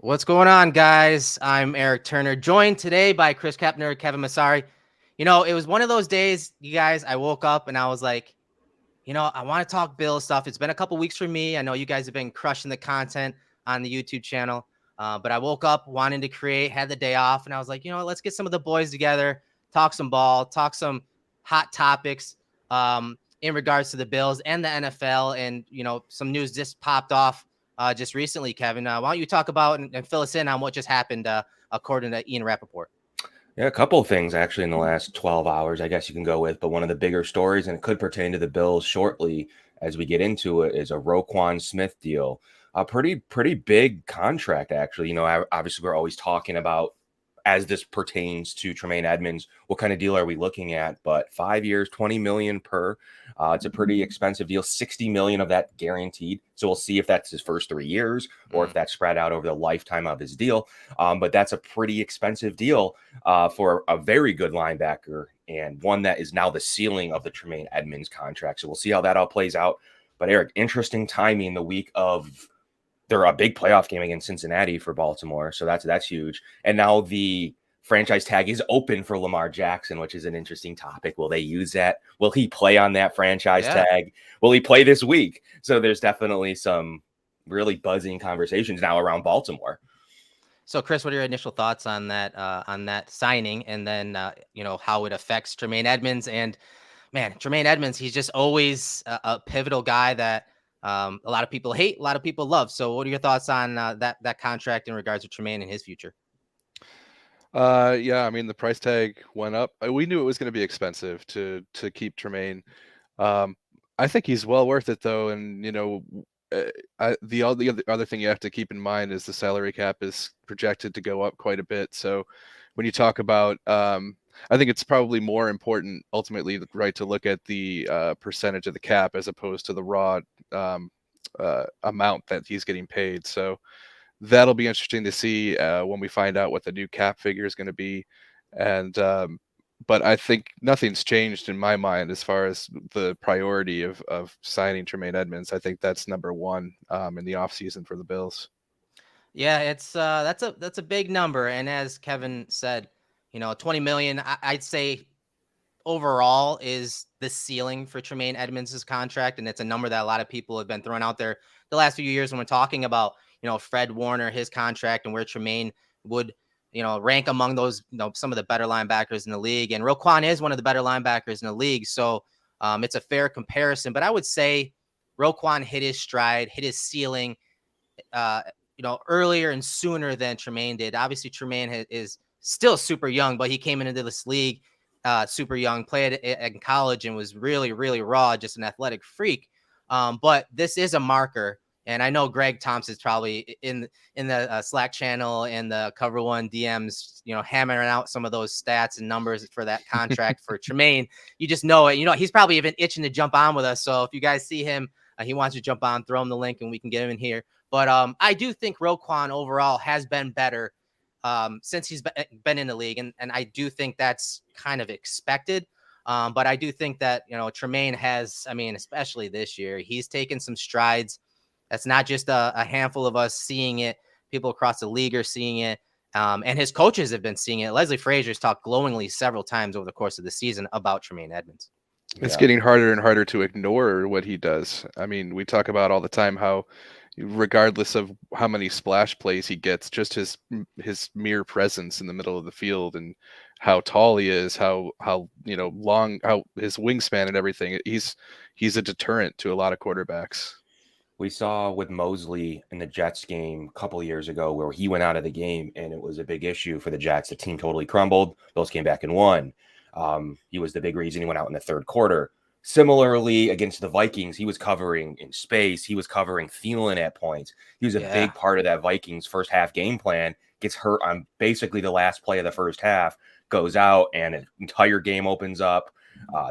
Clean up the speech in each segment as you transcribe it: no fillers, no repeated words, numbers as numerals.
What's going on, guys? I'm Erik Turner, joined today by Chris Kepner, Kevin Massari. It was one of those days, you guys, I woke up and I was like, I want to talk Bills stuff. It's been a couple weeks for me. I know you guys have been crushing the content on the YouTube channel, but I woke up wanting to create, had the day off, and I was like, let's get some of the boys together, talk some ball, talk some hot topics in regards to the Bills and the NFL, and, some news just popped off just recently, Kevin. Why don't you talk about and fill us in on what just happened according to Ian Rappaport? Yeah, a couple of things actually in the last 12 hours, I guess you can go with. But one of the bigger stories, and it could pertain to the Bills shortly as we get into it, is a Roquan Smith deal. A pretty big contract, actually. Obviously, we're always talking about, as this pertains to Tremaine Edmunds, what kind of deal are we looking at? But 5 years, 20 million per. It's a pretty expensive deal, 60 million of that guaranteed. So we'll see if that's his first 3 years or if that's spread out over the lifetime of his deal. But that's a pretty expensive deal for a very good linebacker and one that is now the ceiling of the Tremaine Edmunds contract. So we'll see how that all plays out. But Erik, interesting timing the week of they're a big playoff game against Cincinnati for Baltimore. So that's huge. And now the franchise tag is open for Lamar Jackson, which is an interesting topic. Will they use that? Will he play on that franchise tag? Will he play this week? So there's definitely some really buzzing conversations now around Baltimore. So, Chris, what are your initial thoughts on that signing, and then how it affects Tremaine Edmunds? And man, Tremaine Edmunds, he's just always a pivotal guy that a lot of people hate, a lot of people love. So, what are your thoughts on that contract in regards to Tremaine and his future? Yeah, I mean the price tag went up. We knew it was going to be expensive to keep Tremaine. I think he's well worth it though, and the other thing you have to keep in mind is the salary cap is projected to go up quite a bit. So when you talk about, I think it's probably more important ultimately, right, to look at the percentage of the cap as opposed to the raw amount that he's getting paid. So that'll be interesting to see when we find out what the new cap figure is going to be. And but I think nothing's changed in my mind as far as the priority of signing Tremaine Edmunds. I think that's number one in the offseason for the Bills. Yeah, it's that's a big number, and as Kevin said, 20 million. I'd say overall is the ceiling for Tremaine Edmunds' contract, and it's a number that a lot of people have been throwing out there the last few years when we're talking about Fred Warner, his contract, and where Tremaine would rank among those some of the better linebackers in the league. And Roquan is one of the better linebackers in the league, so it's a fair comparison. But I would say Roquan hit his stride, hit his ceiling, earlier and sooner than Tremaine did. Obviously, Tremaine is still super young, but he came into this league super young, played in college, and was really, really raw, just an athletic freak. But this is a marker. And I know Greg Thompson's probably in the Slack channel and the Cover One DMs, hammering out some of those stats and numbers for that contract for Tremaine. You just know it. He's probably even itching to jump on with us. So if you guys see him, he wants to jump on, throw him the link, and we can get him in here. But I do think Roquan overall has been better since he's been in the league, and I do think that's kind of expected. But I do think that Tremaine has, especially this year, he's taken some strides. That's not just a handful of us seeing it. People across the league are seeing it. And his coaches have been seeing it. Leslie Frazier's talked glowingly several times over the course of the season about Tremaine Edmunds. It's getting harder and harder to ignore what he does. I mean, we talk about all the time how, regardless of how many splash plays he gets, just his mere presence in the middle of the field and how tall he is, how long, how his wingspan and everything, he's a deterrent to a lot of quarterbacks. We saw with Mosley in the Jets game a couple of years ago where he went out of the game and it was a big issue for the Jets. The team totally crumbled. Bills came back and won. He was the big reason he went out in the third quarter. Similarly, against the Vikings, he was covering in space. He was covering Thielen at points. He was a big part of that Vikings first half game plan. Gets hurt on basically the last play of the first half, goes out, and an entire game opens up.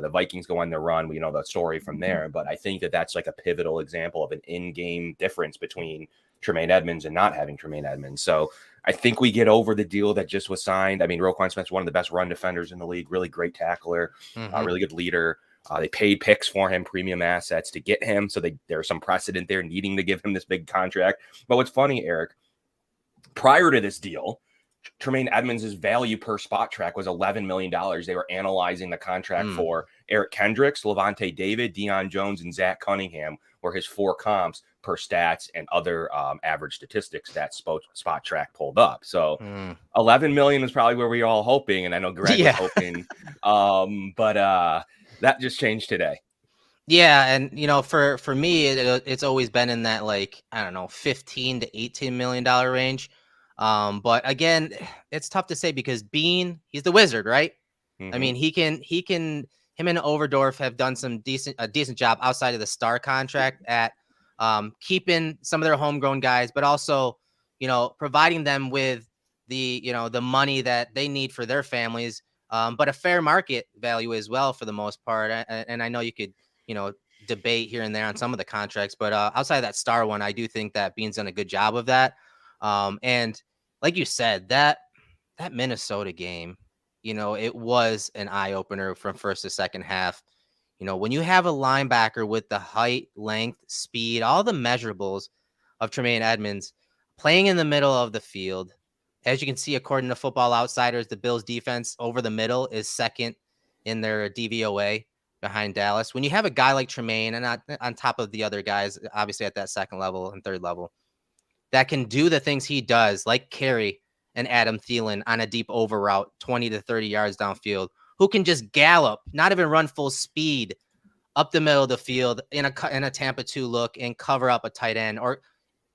The Vikings go on their run. We know the story from there. But I think that that's like a pivotal example of an in-game difference between Tremaine Edmunds and not having Tremaine Edmunds. So I think we get over the deal that just was signed. I mean, Roquan Smith's one of the best run defenders in the league, really great tackler, really good leader. They paid picks for him, premium assets to get him. So there's some precedent there needing to give him this big contract. But what's funny, Erik, prior to this deal, Tremaine Edmunds' value per spot track was $11 million. They were analyzing the contract for Eric Kendricks, Levante David, Deion Jones, and Zach Cunningham were his 4 comps per stats and other average statistics that spot track pulled up. So 11 million is probably where we were all hoping. And I know Greg was hoping, but that just changed today. Yeah, and for me, it's always been in that, like, I don't know, $15 to $18 million range. But again, it's tough to say because Bean, he's the wizard, right? I mean, him and Overdorf have done a decent job outside of the star contract at keeping some of their homegrown guys, but also, providing them with the money that they need for their families, but a fair market value as well for the most part. And I know you could, debate here and there on some of the contracts, but outside of that star one, I do think that Bean's done a good job of that. And like you said, that Minnesota game, it was an eye opener from first to second half. When you have a linebacker with the height, length, speed, all the measurables of Tremaine Edmunds playing in the middle of the field, as you can see, according to Football Outsiders, the Bills defense over the middle is second in their DVOA behind Dallas. When you have a guy like Tremaine and on top of the other guys, obviously at that second level and third level, that can do the things he does, like carry and Adam Thielen on a deep over route, 20 to 30 yards downfield, who can just gallop, not even run full speed up the middle of the field in a Tampa 2 look and cover up a tight end, or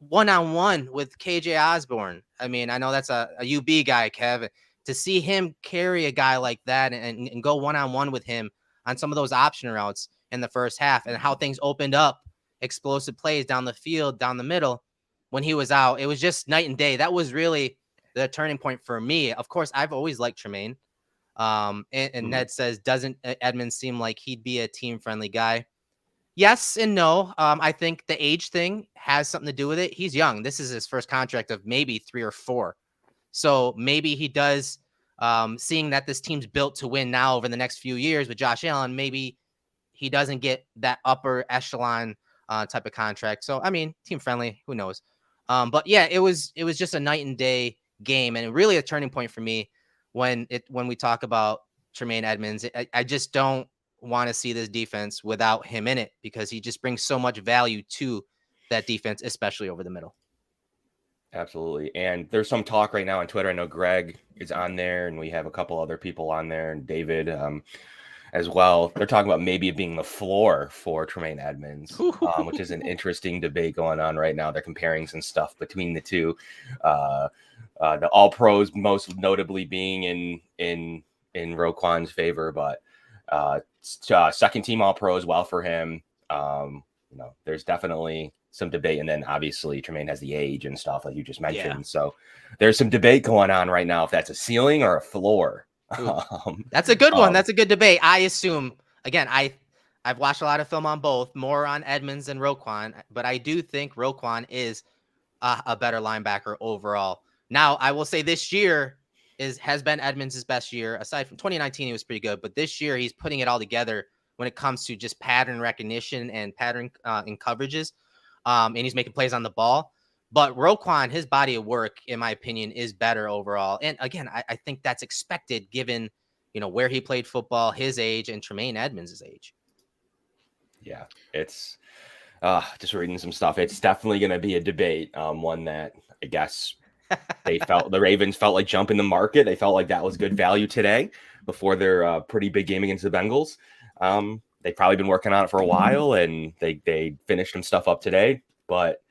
one-on-one with KJ Osborne. I mean, I know that's a UB guy, Kev. To see him carry a guy like that and go one-on-one with him on some of those option routes in the first half, and how things opened up, explosive plays down the field, down the middle, when he was out, it was just night and day. That was really the turning point for me. Of course, I've always liked Tremaine. And Ned says, doesn't Edmunds seem like he'd be a team-friendly guy? Yes and no. I think the age thing has something to do with it. He's young. This is his first contract of maybe 3 or 4. So maybe he does, seeing that this team's built to win now over the next few years with Josh Allen, maybe he doesn't get that upper echelon type of contract. So, I mean, team-friendly, who knows? But yeah, it was just a night and day game, and really a turning point for me when we talk about Tremaine Edmunds. I just don't want to see this defense without him in it, because he just brings so much value to that defense, especially over the middle. Absolutely. And there's some talk right now on Twitter. I know Greg is on there, and we have a couple other people on there, and David as well. They're talking about maybe it being the floor for Tremaine Edmunds, which is an interesting debate going on right now. They're comparing some stuff between the two. The all pros most notably being in Roquan's favor, but second team all pros well for him. There's definitely some debate, and then obviously Tremaine has the age and stuff like you just mentioned. Yeah. So there's some debate going on right now if that's a ceiling or a floor. That's a good one. That's a good debate. I assume, again, I've watched a lot of film on both, more on Edmunds than Roquan, but I do think Roquan is a better linebacker overall. Now, I will say this year has been Edmunds' best year. Aside from 2019, he was pretty good, but this year he's putting it all together when it comes to just pattern recognition and pattern in coverages, and he's making plays on the ball. But Roquan, his body of work, in my opinion, is better overall. And again, I think that's expected given, where he played football, his age, and Tremaine Edmunds' age. Yeah, it's just reading some stuff. It's definitely going to be a debate. One that I guess the Ravens felt like jumping the market. They felt like that was good value today before their pretty big game against the Bengals. They've probably been working on it for a while, and they finished some stuff up today. But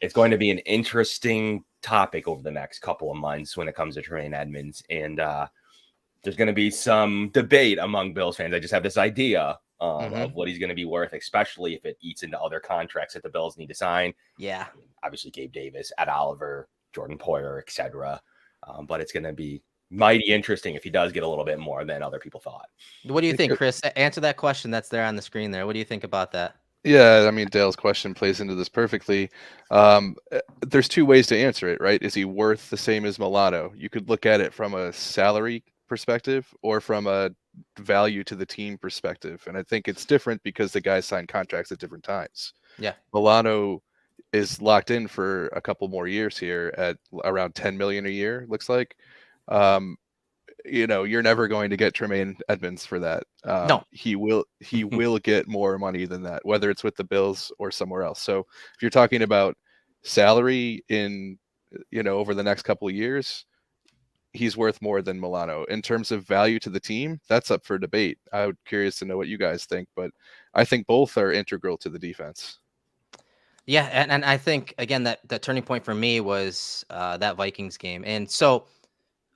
it's going to be an interesting topic over the next couple of months when it comes to Tremaine Edmunds. And there's going to be some debate among Bills fans. I just have this idea of what he's going to be worth, especially if it eats into other contracts that the Bills need to sign. Yeah. Obviously, Gabe Davis, Ed Oliver, Jordan Poyer, etc. But it's going to be mighty interesting if he does get a little bit more than other people thought. What do you think, Chris? Answer that question that's there on the screen there. What do you think about that? Yeah, I mean, Dale's question plays into this perfectly. There's 2 ways to answer it, right? Is he worth the same as Milano? You could look at it from a salary perspective or from a value to the team perspective. And I think it's different because the guys signed contracts at different times. Yeah. Milano is locked in for a couple more years here at around 10 million a year, looks like. You're never going to get Tremaine Edmunds for that. No. He will get more money than that, whether it's with the Bills or somewhere else. So if you're talking about salary in, over the next couple of years, he's worth more than Milano. In terms of value to the team, that's up for debate. I'm curious to know what you guys think, but I think both are integral to the defense. Yeah, and I think again that the turning point for me was that Vikings game. And so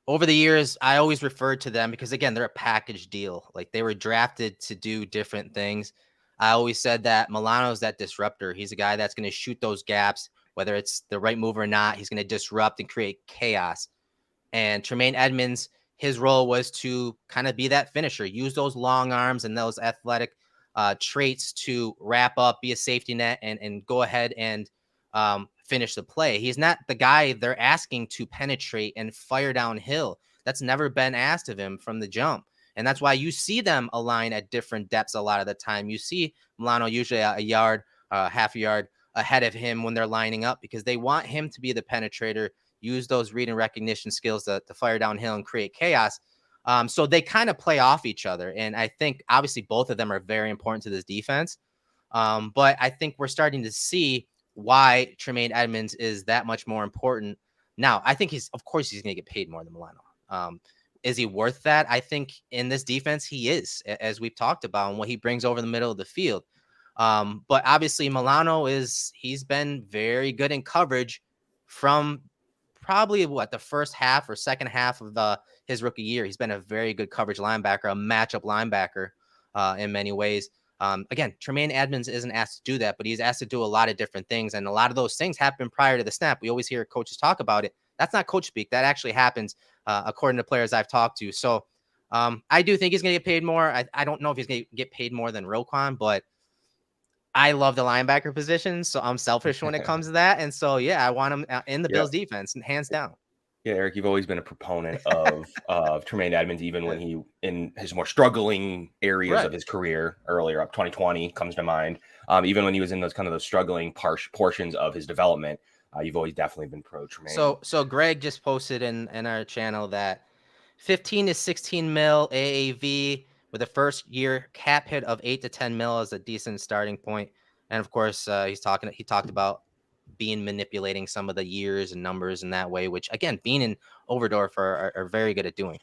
over the years, I always referred to them because again, they're a package deal. Like they were drafted to do different things. I always said that Milano's that disruptor. He's a guy that's going to shoot those gaps, whether it's the right move or not. He's going to disrupt and create chaos. And Tremaine Edmunds, his role was to kind of be that finisher, use those long arms and those athletic traits to wrap up, be a safety net, and go ahead and finish the play. He's not the guy they're asking to penetrate and fire downhill. That's never been asked of him from the jump. And that's why you see them align at different depths a lot of the time. You see Milano usually a yard, half a yard ahead of him when they're lining up because they want him to be the penetrator, use those read and recognition skills to fire downhill and create chaos. So they kind of play off each other. And I think obviously both of them are very important to this defense. But I think we're starting to see why Tremaine Edmunds is that much more important. Now, I think he's going to get paid more than Milano. Is he worth that? I think in this defense, he is, as we've talked about, and what he brings over the middle of the field. But obviously Milano he's been very good in coverage from probably the first half or second half of his rookie year. He's been a very good coverage linebacker, a matchup linebacker in many ways. Again, Tremaine Edmunds isn't asked to do that, but he's asked to do a lot of different things. And a lot of those things happen prior to the snap. We always hear coaches talk about it. That's not coach speak. That actually happens according to players I've talked to. So I do think he's going to get paid more. I don't know if he's going to get paid more than Roquan, but I love the linebacker position. So I'm selfish when it comes to that. And so, yeah, I want him in the Bills defense, hands down. Yeah, Erik, you've always been a proponent of Tremaine Edmunds, even when he in his more struggling areas of his career earlier up 2020 comes to mind. Even when he was in those struggling portions of his development, you've always definitely been pro Tremaine. So Greg just posted in our channel that 15 to 16 mil AAV with a first year cap hit of 8 to 10 mil is a decent starting point. And of course, he talked about manipulating some of the years and numbers in that way, which again, Bean and Overdorf are very good at doing.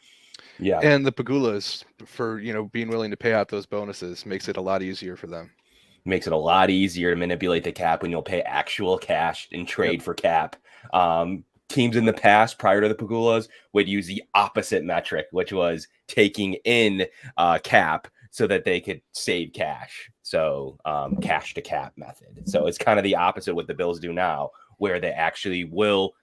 Yeah. And the Pagulas, for being willing to pay out those bonuses, makes it a lot easier for them. Makes it a lot easier to manipulate the cap when you'll pay actual cash and trade for cap. Teams in the past, prior to the Pagulas, would use the opposite metric, which was taking in cap so that they could save cash. So cash to cap method. So it's kind of the opposite what the Bills do now, where they actually will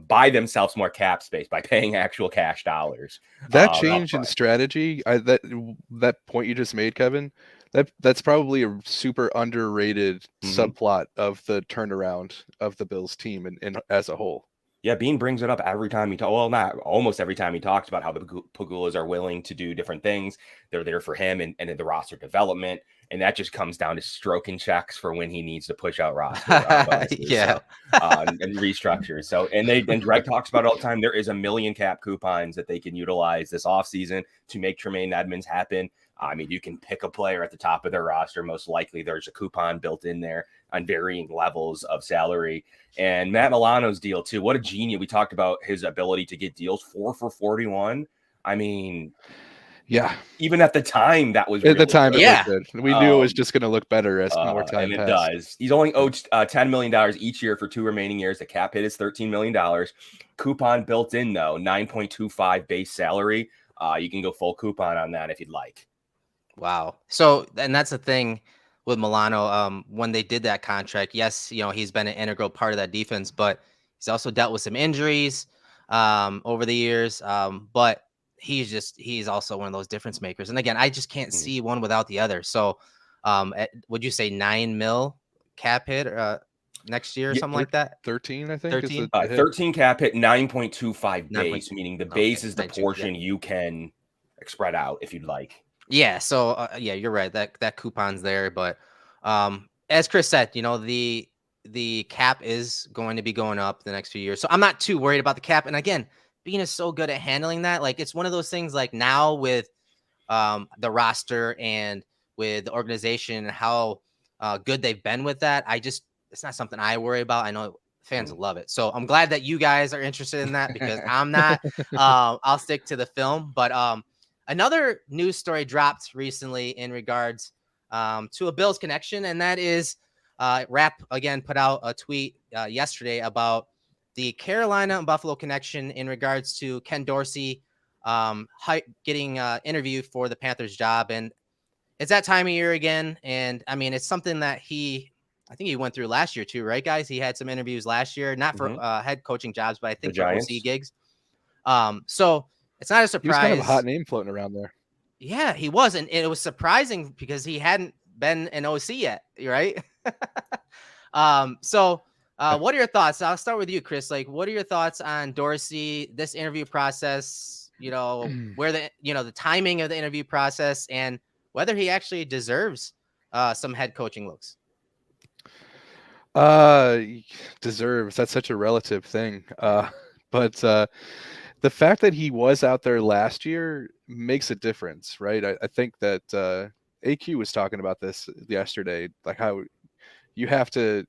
buy themselves more cap space by paying actual cash dollars. That change in strategy, that point you just made, Kevin, that's probably a super underrated subplot of the turnaround of the Bills team and as a whole. Yeah, Bean brings it up every time he talks. Well, not almost every time he talks about how the Pagulas are willing to do different things. They're there for him and in the roster development. And that just comes down to stroking checks for when he needs to push out roster and restructure. So, and Greg talks about it all the time. There is a million cap coupons that they can utilize this offseason to make Tremaine Edmunds happen. I mean, you can pick a player at the top of their roster. Most likely there's a coupon built in there on varying levels of salary. And Matt Milano's deal too. What a genius. We talked about his ability to get deals 4 for 41. I mean, yeah, even at the time that was at the time good. It looked good. We knew it was just going to look better as more time and passed. It does. He's only owed $10 million each year for 2 remaining years. The cap hit is $13 million. Coupon built in though, 9.25 base salary. You can go full coupon on that if you'd like. Wow. So, and that's the thing with Milano. When they did that contract, yes, he's been an integral part of that defense, but he's also dealt with some injuries over the years. But he's also one of those difference makers. And again, I just can't see one without the other. So, would you say 9 mil cap hit next year or something like that? 13, I think. 13, 13 cap hit, 9.25 base, meaning the base is the 19, portion you can spread out if you'd like. Yeah. So yeah, you're right. That coupon's there, but as Chris said, the the cap is going to be going up the next few years. So I'm not too worried about the cap. And again, Bean is so good at handling that. Like, it's one of those things, like, now with the roster and with the organization and how good they've been with that, it's not something I worry about. I know fans love it. So I'm glad that you guys are interested in that, because I'm not. I'll stick to the film. But another news story dropped recently in regards to a Bills connection, and that is Rap again put out a tweet yesterday about the Carolina and Buffalo connection in regards to Ken Dorsey getting interviewed for the Panthers job. And it's that time of year again. And I mean, it's something that I think he went through last year too, right, guys? He had some interviews last year, not for head coaching jobs, but I think for OC gigs. So it's not a surprise. He was kind of a hot name floating around there. Yeah, he was. And it was surprising because he hadn't been an OC yet, right? So what are your thoughts? I'll start with you, Chris. Like, what are your thoughts on Dorsey, this interview process, where the timing of the interview process, and whether he actually deserves some head coaching looks? Deserves, that's such a relative thing. But the fact that he was out there last year makes a difference, right? I think that AQ was talking about this yesterday, like how you have to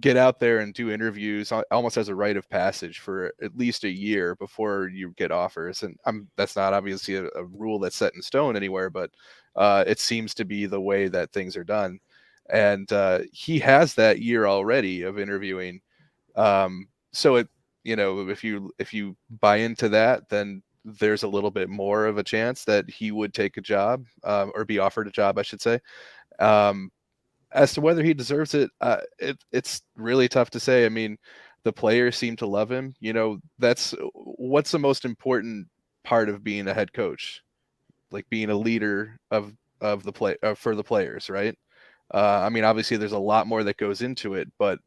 get out there and do interviews almost as a rite of passage for at least a year before you get offers. And that's not obviously a rule that's set in stone anywhere, but it seems to be the way that things are done. And he has that year already of interviewing. So it, if you buy into that, then there's a little bit more of a chance that he would take a job or be offered a job, I should say. As to whether he deserves it, it's really tough to say. I mean, the players seem to love him. That's what's the most important part of being a head coach, like being a leader of the play for the players, right? I mean, obviously there's a lot more that goes into it, but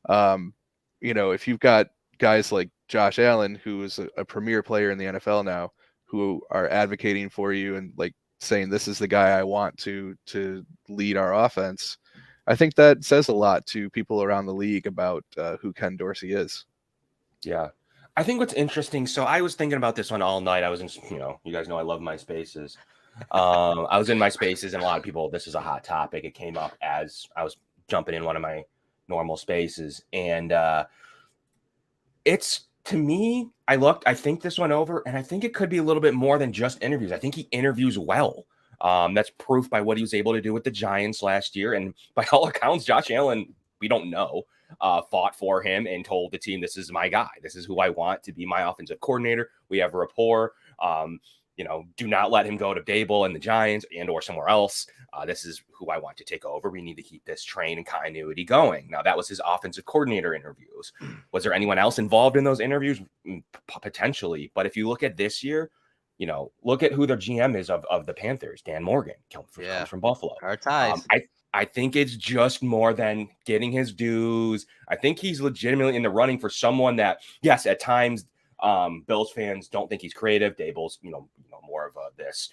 if you've got guys like Josh Allen, who is a premier player in the NFL now, who are advocating for you and like saying this is the guy I want to lead our offense, I think that says a lot to people around the league about who Ken Dorsey is. Yeah. I think what's interesting, so I was thinking about this one all night. I was in, you guys know I love my spaces. I was in my spaces, and a lot of people, this is a hot topic. It came up as I was jumping in one of my normal spaces. And it's, to me, I think this went over, and I think it could be a little bit more than just interviews. I think he interviews well. That's proof by what he was able to do with the Giants last year. And by all accounts, Josh Allen, we don't know, fought for him and told the team, this is my guy. This is who I want to be my offensive coordinator. We have a rapport. Do not let him go to Dable and the Giants and or somewhere else. This is who I want to take over. We need to keep this train and continuity going. Now, that was his offensive coordinator interviews. Was there anyone else involved in those interviews? Potentially. But if you look at this year, look at who the GM is of the Panthers. Dan Morgan comes from Buffalo. Our ties. I think it's just more than getting his dues. I think he's legitimately in the running for someone that, yes, at times Bills fans don't think he's creative. Dable's, more of this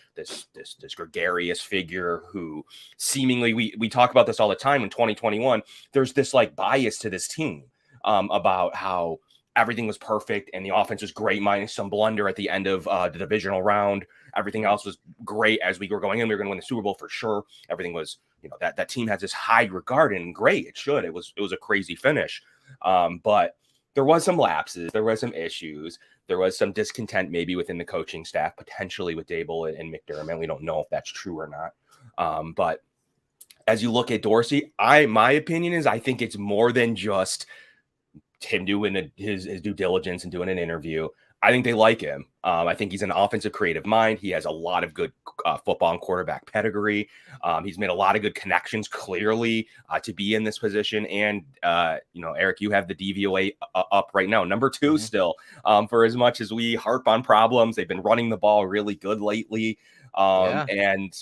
gregarious figure who seemingly we talk about this all the time in 2021. There's this like bias to this team about how everything was perfect and the offense was great, minus some blunder at the end of the divisional round. Everything else was great as we were going in. We were going to win the Super Bowl for sure. Everything was, that team has this high regard, and great. It should. It was a crazy finish. But there was some lapses. There was some issues. There was some discontent maybe within the coaching staff, potentially with Dable and McDermott. We don't know if that's true or not. But as you look at Dorsey, my opinion is I think it's more than just him doing his due diligence and doing an interview. I think they like him. I think he's an offensive creative mind. He has a lot of good football and quarterback pedigree. He's made a lot of good connections, clearly, to be in this position. And, Erik, you have the DVOA up right now, number 2 still. For as much as we harp on problems, they've been running the ball really good lately. And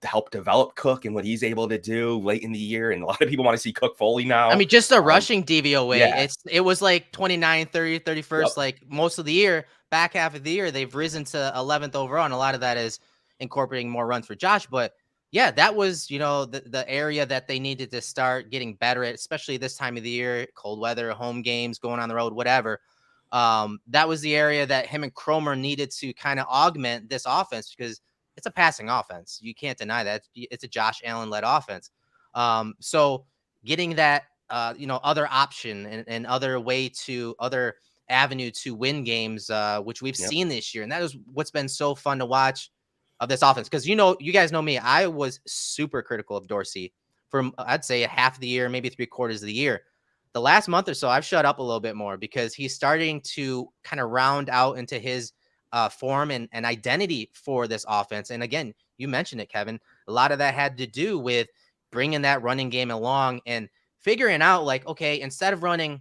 to help develop Cook and what he's able to do late in the year. And a lot of people want to see Cook fully now. I mean, just the rushing DVOA, it was like 29, 30, 31st, like most of the year, back half of the year, they've risen to 11th overall. And a lot of that is incorporating more runs for Josh. But Yeah, that was, the area that they needed to start getting better at, especially this time of the year, cold weather, home games, going on the road, whatever. That was the area that him and Cromer needed to kind of augment this offense, because it's a passing offense. You can't deny that. It's a Josh Allen led offense. So getting that, other option and other avenue to win games, which we've seen this year. And that is what's been so fun to watch of this offense. Because, you guys know me, I was super critical of Dorsey for, I'd say, half of the year, maybe 3/4 of the year. The last month or so, I've shut up a little bit more, because he's starting to kind of round out into his form and identity for this offense. And again, you mentioned it, Kevin. A lot of that had to do with bringing that running game along and figuring out, like, okay, instead of running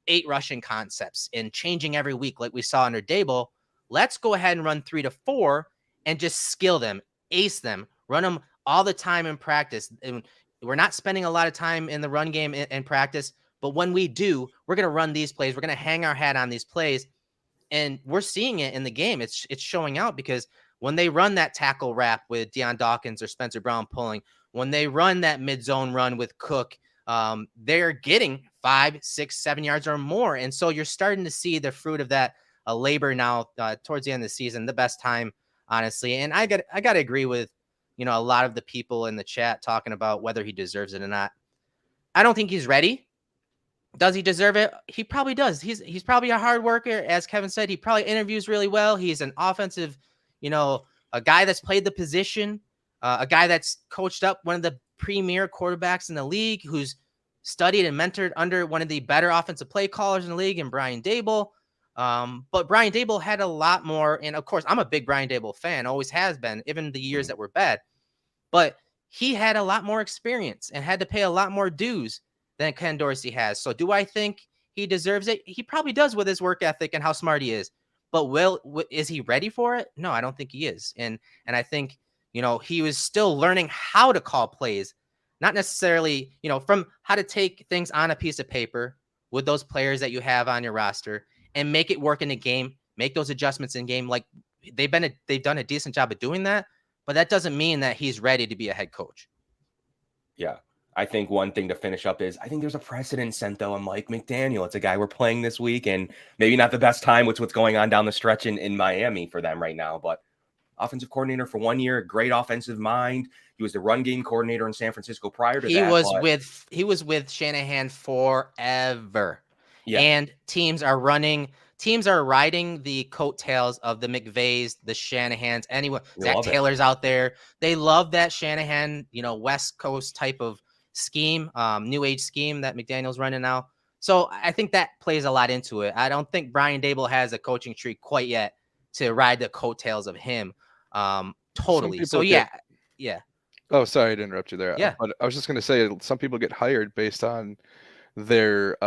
8 rushing concepts and changing every week like we saw under Dable, let's go ahead and run 3 to 4 and just skill them, ace them, run them all the time in practice. And we're not spending a lot of time in the run game in practice, but when we do, we're going to run these plays. We're going to hang our hat on these plays. And we're seeing it in the game. It's showing out, because when they run that tackle wrap with Deion Dawkins or Spencer Brown pulling, when they run that mid-zone run with Cook, they're getting 5, 6, 7 yards or more. And so you're starting to see the fruit of that labor now towards the end of the season, the best time, honestly. And I got to agree with, a lot of the people in the chat talking about whether he deserves it or not. I don't think he's ready. Does he deserve it? He probably does. He's probably a hard worker. As Kevin said, he probably interviews really well. He's an offensive, a guy that's played the position, a guy that's coached up one of the premier quarterbacks in the league, who's studied and mentored under one of the better offensive play callers in the league, and Brian Dable. But Brian Dable had a lot more. And of course, I'm a big Brian Dable fan, always has been, even the years that were bad. But he had a lot more experience and had to pay a lot more dues than Ken Dorsey has. So do I think he deserves it? He probably does, with his work ethic and how smart he is. But is he ready for it? No, I don't think he is. And I think, he was still learning how to call plays, not necessarily, from how to take things on a piece of paper with those players that you have on your roster and make it work in the game, make those adjustments in game. Like they've done a decent job of doing that, but that doesn't mean that he's ready to be a head coach. Yeah. I think one thing to finish up is I think there's a precedent set, though, on Mike McDaniel. It's a guy we're playing this week, and maybe not the best time with what's going on down the stretch in Miami for them right now, but offensive coordinator for 1 year, great offensive mind. He was the run game coordinator in San Francisco prior to that. He was with Shanahan forever. Yeah. And teams are riding the coattails of the McVays, the Shanahans, anyone. Zach Taylor's out there. They love that Shanahan, West Coast type of scheme, new age scheme that McDaniel's running now. So I think that plays a lot into it. I don't think Brian Dable has a coaching tree quite yet to ride the coattails of him. Totally. So yeah. Oh, sorry to interrupt you there. Yeah. But I was just going to say, some people get hired based on their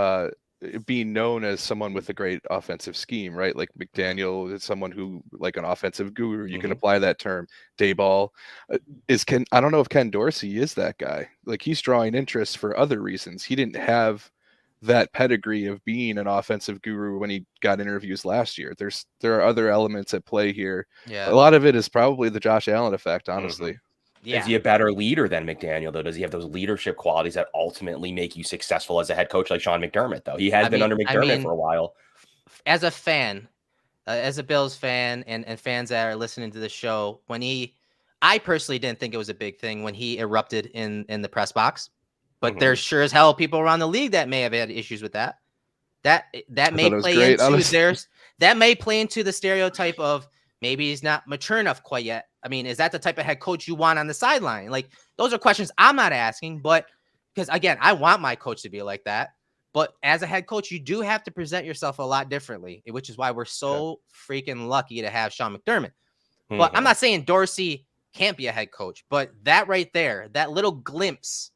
being known as someone with a great offensive scheme, right? Like McDaniel is someone who, like an offensive guru, you can apply that term. Dayball I don't know if Ken Dorsey is that guy. Like, he's drawing interest for other reasons. He didn't have that pedigree of being an offensive guru when he got interviews last year. There are other elements at play here. Yeah. A lot of it is probably the Josh Allen effect, honestly. Yeah. Is he a better leader than McDaniel, though? Does he have those leadership qualities that ultimately make you successful as a head coach like Sean McDermott, though? He has been under McDermott for a while. As a fan, as a Bills fan and fans that are listening to the show, I personally didn't think it was a big thing when he erupted in the press box, but there's sure as hell people around the league that may have had issues with that. That may play into the stereotype of maybe he's not mature enough quite yet. I mean, is that the type of head coach you want on the sideline? Like, those are questions I'm not asking, but because again, I want my coach to be like that. But as a head coach, you do have to present yourself a lot differently, which is why we're so freaking lucky to have Sean McDermott. But I'm not saying Dorsey can't be a head coach, but that right there, that little glimpse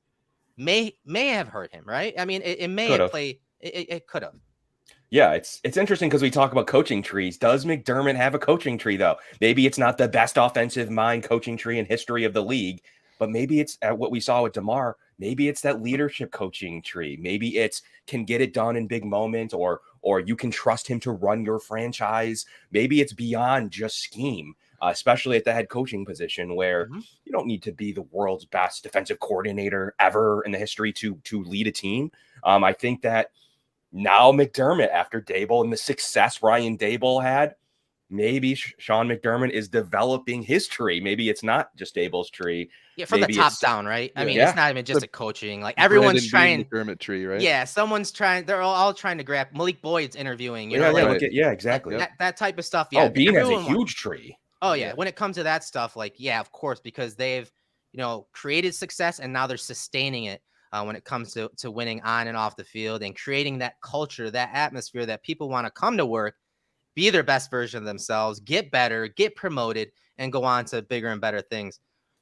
may have hurt him, right? I mean, it may have played. It could have. Yeah, it's interesting because we talk about coaching trees. Does McDermott have a coaching tree, though? Maybe it's not the best offensive mind coaching tree in history of the league, but maybe it's what we saw with DeMar. Maybe it's that leadership coaching tree. Maybe it's can get it done in big moments, or you can trust him to run your franchise. Maybe it's beyond just scheme. especially at the head coaching position, where you don't need to be the world's best defensive coordinator ever in the history to lead a team. I think that now McDermott, after Daboll and the success Ryan Daboll had, maybe Sean McDermott is developing his tree. Maybe it's not just Daboll's tree. Yeah, from maybe the top down, right? I mean, it's not even just a coaching. Like everyone's trying. McDermott tree, right? Yeah, someone's trying. They're all trying to grab. Malik Boyd's interviewing. You know, exactly. That type of stuff. Yeah, Bean has a huge tree. Oh yeah, when it comes to that stuff, like of course, because they've created success and now they're sustaining it. When it comes to winning on and off the field and creating that culture, that atmosphere that people want to come to work, be their best version of themselves, get better, get promoted, and go on to bigger and better things.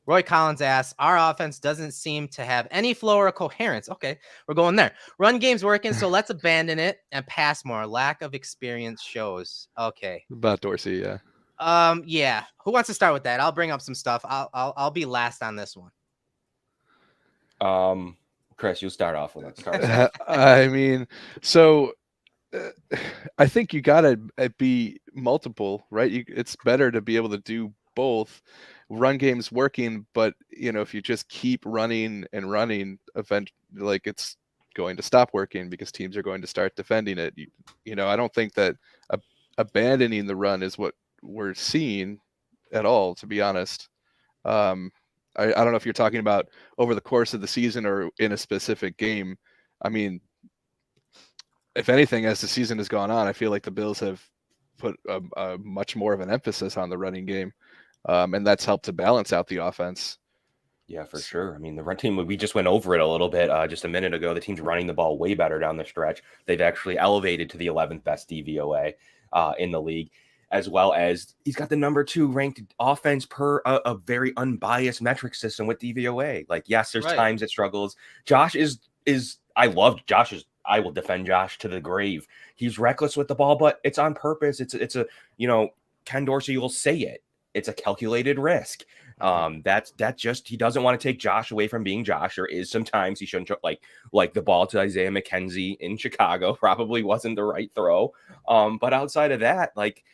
Roy Collins asks, our offense doesn't seem to have any flow or coherence. Okay, we're going there. Run game's working, so let's abandon it and pass more. Lack of experience shows. Okay. About Dorsey, yeah. Yeah. Who wants to start with that? I'll bring up some stuff. I'll be last on this one. Chris, you'll start off with it. I mean, so I think you gotta be multiple, right? It's better to be able to do both. Run game's working, but if you just keep running and running, like it's going to stop working because teams are going to start defending it. I don't think that abandoning the run is what we're seeing at all, to be honest. I don't know if you're talking about over the course of the season or in a specific game. I mean, if anything, as the season has gone on, I feel like the Bills have put a much more of an emphasis on the running game, and that's helped to balance out the offense. Yeah, for sure. I mean, the run team, we just went over it a little bit just a minute ago. The team's running the ball way better down the stretch. They've actually elevated to the 11th best DVOA in the league, as well as he's got the number 2 ranked offense per a very unbiased metric system with DVOA. Like, yes, there's times it struggles. Josh is I love Josh's. I will defend Josh to the grave. He's reckless with the ball, but it's on purpose. It's a Ken Dorsey will say it. It's a calculated risk. That's just, he doesn't want to take Josh away from being Josh. There is sometimes he shouldn't like the ball to Isaiah McKenzie in Chicago probably wasn't the right throw. But outside of that, like,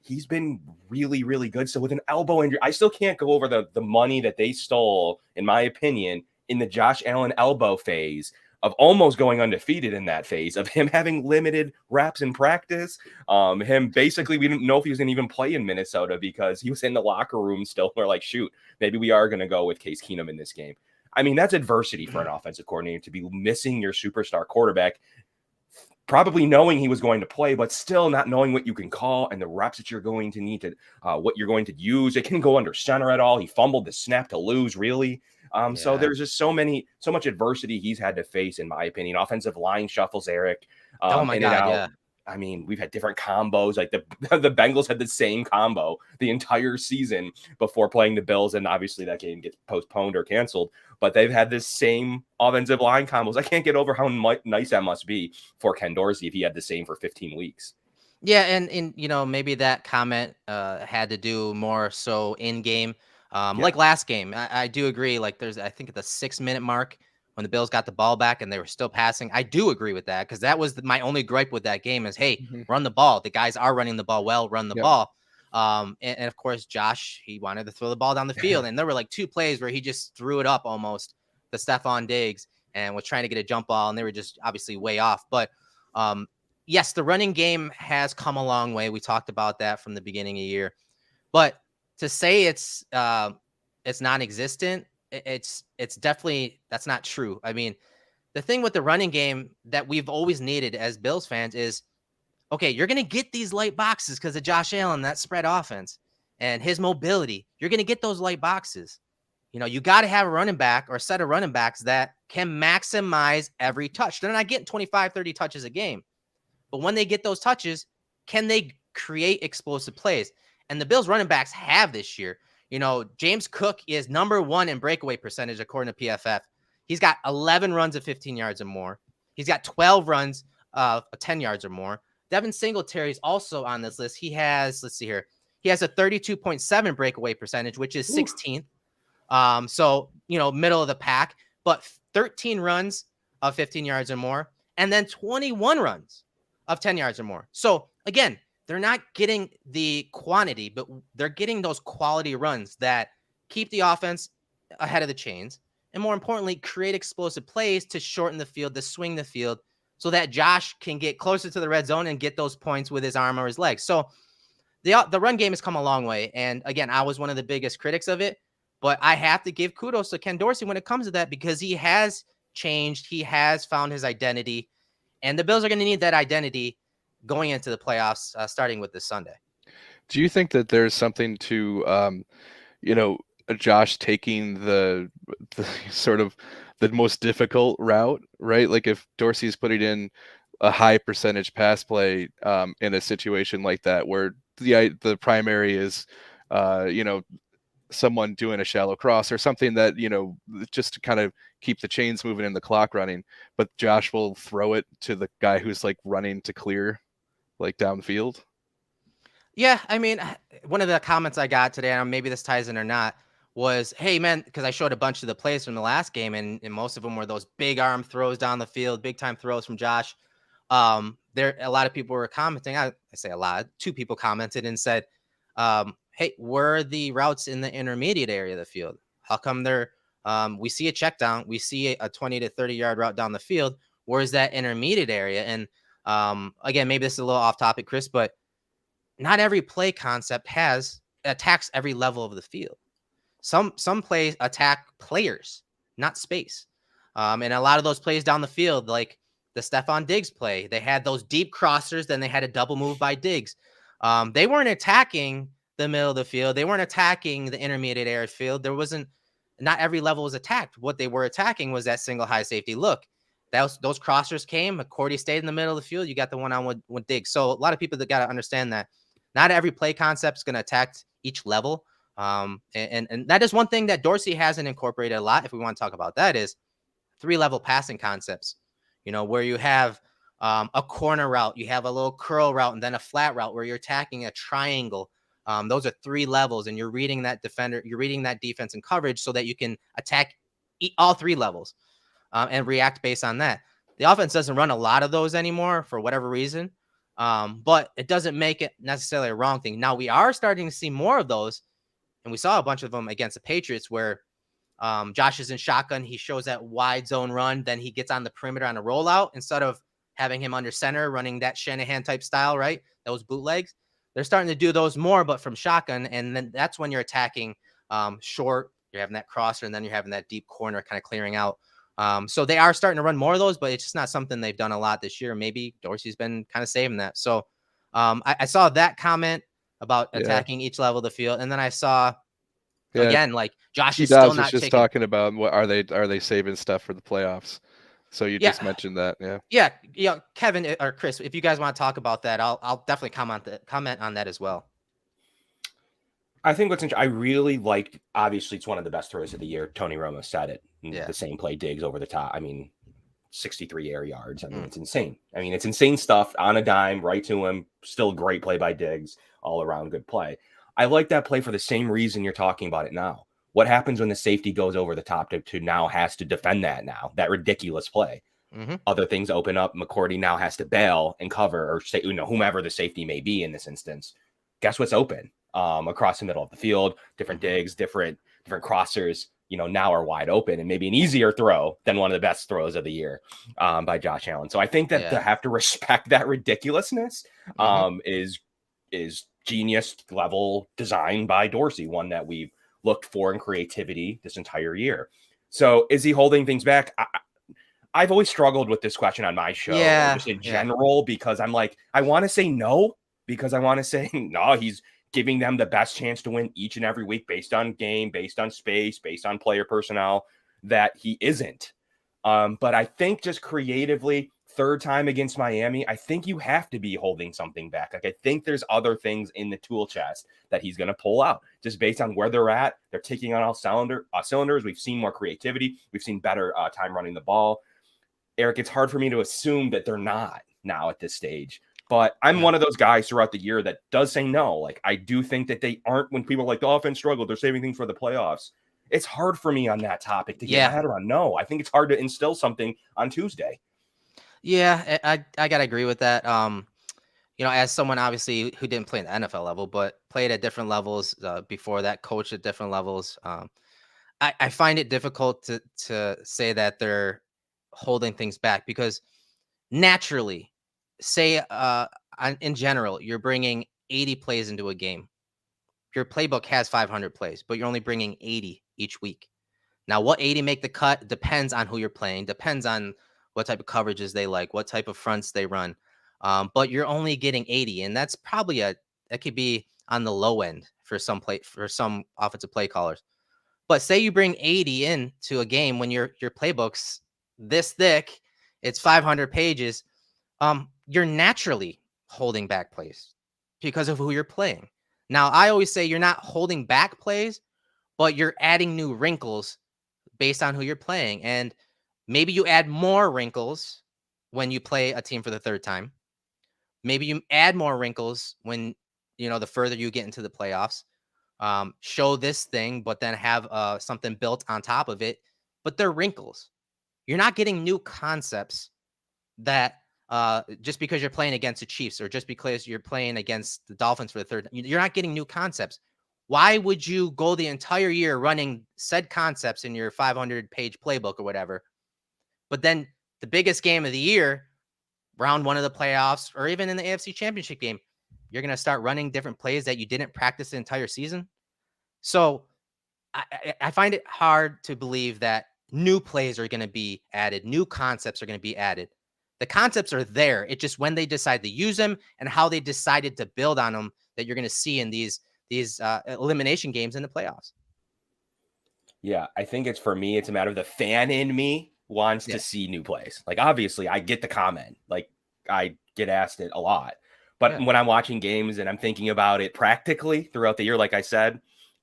he's been really, really good. So with an elbow injury, I still can't go over the money that they stole, in my opinion, in the Josh Allen elbow phase of almost going undefeated in that phase of him having limited reps in practice. Him basically, we didn't know if he was going to even play in Minnesota because he was in the locker room still. We're like, shoot, maybe we are going to go with Case Keenum in this game. I mean, that's adversity for an offensive coordinator to be missing your superstar quarterback, probably knowing he was going to play, but still not knowing what you can call and the reps that you're going to need to, what you're going to use. It can go under center at all. He fumbled the snap to lose, really. So there's just so much adversity he's had to face, in my opinion. Offensive line shuffles Erik. Oh my God, yeah. I mean, we've had different combos. Like the Bengals had the same combo the entire season before playing the Bills, and obviously that game gets postponed or canceled. But they've had this same offensive line combos. I can't get over how nice that must be for Ken Dorsey if he had the same for 15 weeks. Yeah, and maybe that comment had to do more so in game. Like last game, I do agree. Like I think at the 6-minute mark when the Bills got the ball back and they were still passing, I do agree with that because that was my only gripe with that game is, hey, run the ball. The guys are running the ball well, run the ball. And of course, Josh, he wanted to throw the ball down the field. And there were like 2 plays where he just threw it up almost to Stephon Diggs and was trying to get a jump ball. And they were just obviously way off. But yes, the running game has come a long way. We talked about that from the beginning of the year. But to say it's non-existent, it's definitely, that's not true. I mean, the thing with the running game that we've always needed as Bills fans is, okay, you're going to get these light boxes because of Josh Allen, that spread offense and his mobility. You're going to get those light boxes. You got to have a running back or a set of running backs that can maximize every touch. They're not getting 25, 30 touches a game. But when they get those touches, can they create explosive plays? And the Bills running backs have this year. James Cook is number 1 in breakaway percentage, according to PFF. He's got 11 runs of 15 yards or more. He's got 12 runs of 10 yards or more. Devin Singletary is also on this list. He has, let's see here. He has a 32.7 breakaway percentage, which is 16th. So, middle of the pack, but 13 runs of 15 yards or more, and then 21 runs of 10 yards or more. So again, they're not getting the quantity, but they're getting those quality runs that keep the offense ahead of the chains. And more importantly, create explosive plays to shorten the field, to swing the field, so that Josh can get closer to the red zone and get those points with his arm or his legs. So the run game has come a long way. And again, I was one of the biggest critics of it, but I have to give kudos to Ken Dorsey when it comes to that, because he has changed. He has found his identity, and the Bills are going to need that identity going into the playoffs, starting with this Sunday. Do you think that there's something to, Josh taking the sort of the most difficult route, right? Like if Dorsey's putting in a high percentage pass play in a situation like that, where the primary is, someone doing a shallow cross or something that, just to kind of keep the chains moving and the clock running, but Josh will throw it to the guy who's like running to clear, like downfield. Yeah, I mean, one of the comments I got today, and maybe this ties in or not, was, hey, man, because I showed a bunch of the plays from the last game, and most of them were those big arm throws down the field, big time throws from Josh. There, a lot of people were commenting. I say a lot. 2 people commented and said, hey, where are the routes in the intermediate area of the field? How come they're, we see a check down, we see a 20 to 30 yard route down the field. Where's that intermediate area? And again, maybe this is a little off topic, Chris, but not every play concept attacks every level of the field. Some plays attack players, not space. And a lot of those plays down the field, like the Stephon Diggs play, they had those deep crossers, then they had a double move by Diggs. They weren't attacking the middle of the field. They weren't attacking the intermediate area field. Not every level was attacked. What they were attacking was that single high safety look. Those crossers came. McCourty stayed in the middle of the field. You got the one-on-one with Diggs. So a lot of people that got to understand that not every play concept is going to attack each level. And that is one thing that Dorsey hasn't incorporated a lot. If we want to talk about that, is 3-level passing concepts, where you have a corner route, you have a little curl route, and then a flat route where you're attacking a triangle. Those are 3 levels, and you're reading that defender, you're reading that defense and coverage so that you can attack all 3 levels and react based on that. The offense doesn't run a lot of those anymore for whatever reason, but it doesn't make it necessarily a wrong thing. Now we are starting to see more of those, and we saw a bunch of them against the Patriots where Josh is in shotgun. He shows that wide zone run. Then he gets on the perimeter on a rollout instead of having him under center running that Shanahan type style, right? Those bootlegs. They're starting to do those more, but from shotgun. And then that's when you're attacking short. You're having that crosser, and then you're having that deep corner kind of clearing out. So they are starting to run more of those, but it's just not something they've done a lot this year. Maybe Dorsey's been kind of saving that. So I saw that comment about attacking each level of the field. And then I saw, again, like Josh is still not just talking about what are they saving stuff for the playoffs. So you just mentioned that. Yeah. Kevin or Chris, if you guys want to talk about that, I'll definitely comment on that as well. I think what's interesting, I really liked, obviously it's one of the best throws of the year. Tony Romo said it. The same play, Diggs over the top. I mean, 63 air yards. I mean, it's insane. I mean, it's insane stuff on a dime, right to him. Still great play by Diggs, all around good play. I like that play for the same reason you're talking about it now. What happens when the safety goes over the top to now has to defend that ridiculous play? Mm-hmm. Other things open up. McCourty now has to bail and cover, or say, whomever the safety may be in this instance. Guess what's open? Across the middle of the field, different digs, different crossers, now are wide open, and maybe an easier throw than one of the best throws of the year by Josh Allen. So I think that to have to respect that ridiculousness is genius level design by Dorsey, one that we've looked for in creativity this entire year. So is he holding things back? I've always struggled with this question on my show, just in general, because I'm like, I want to say no, because I want to say no, he's giving them the best chance to win each and every week based on game, based on space, based on player personnel, that he isn't. But I think just creatively, third time against Miami, I think you have to be holding something back. Like, I think there's other things in the tool chest that he's going to pull out just based on where they're at. They're ticking on all cylinders. We've seen more creativity. We've seen better time running the ball. Erik, it's hard for me to assume that they're not now at this stage. But I'm one of those guys throughout the year that does say no. Like, I do think that they aren't, when people are like, the offense struggled, they're saving things for the playoffs. It's hard for me on that topic to get my head around. No, I think it's hard to instill something on Tuesday. Yeah, I got to agree with that. as someone obviously who didn't play at the NFL level, but played at different levels before that, coached at different levels, I find it difficult to say that they're holding things back because naturally, say in general, you're bringing 80 plays into a game. Your playbook has 500 plays, but you're only bringing 80 each week. Now, what 80 make the cut depends on who you're playing, depends on what type of coverages they like, what type of fronts they run. But you're only getting 80, and that's probably that could be on the low end for some offensive play callers. But say you bring 80 in to a game when your playbook's this thick, it's 500 pages. You're naturally holding back plays because of who you're playing. Now, I always say you're not holding back plays, but you're adding new wrinkles based on who you're playing. And maybe you add more wrinkles when you play a team for the third time. Maybe you add more wrinkles when, the further you get into the playoffs. Show this thing, but then have something built on top of it. But they're wrinkles. You're not getting new concepts that just because you're playing against the Chiefs or just because you're playing against the Dolphins for the third, you're not getting new concepts. Why would you go the entire year running said concepts in your 500-page playbook or whatever? But then the biggest game of the year, round one of the playoffs, or even in the AFC Championship game, you're going to start running different plays that you didn't practice the entire season. So I find it hard to believe that new plays are going to be added. New concepts are going to be added. The concepts are there. It's just when they decide to use them and how they decided to build on them that you're going to see in these elimination games in the playoffs. Yeah, I think it's a matter of the fan in me wants to see new plays. Like, obviously, I get the comment. Like, I get asked it a lot. But when I'm watching games and I'm thinking about it practically throughout the year, like I said,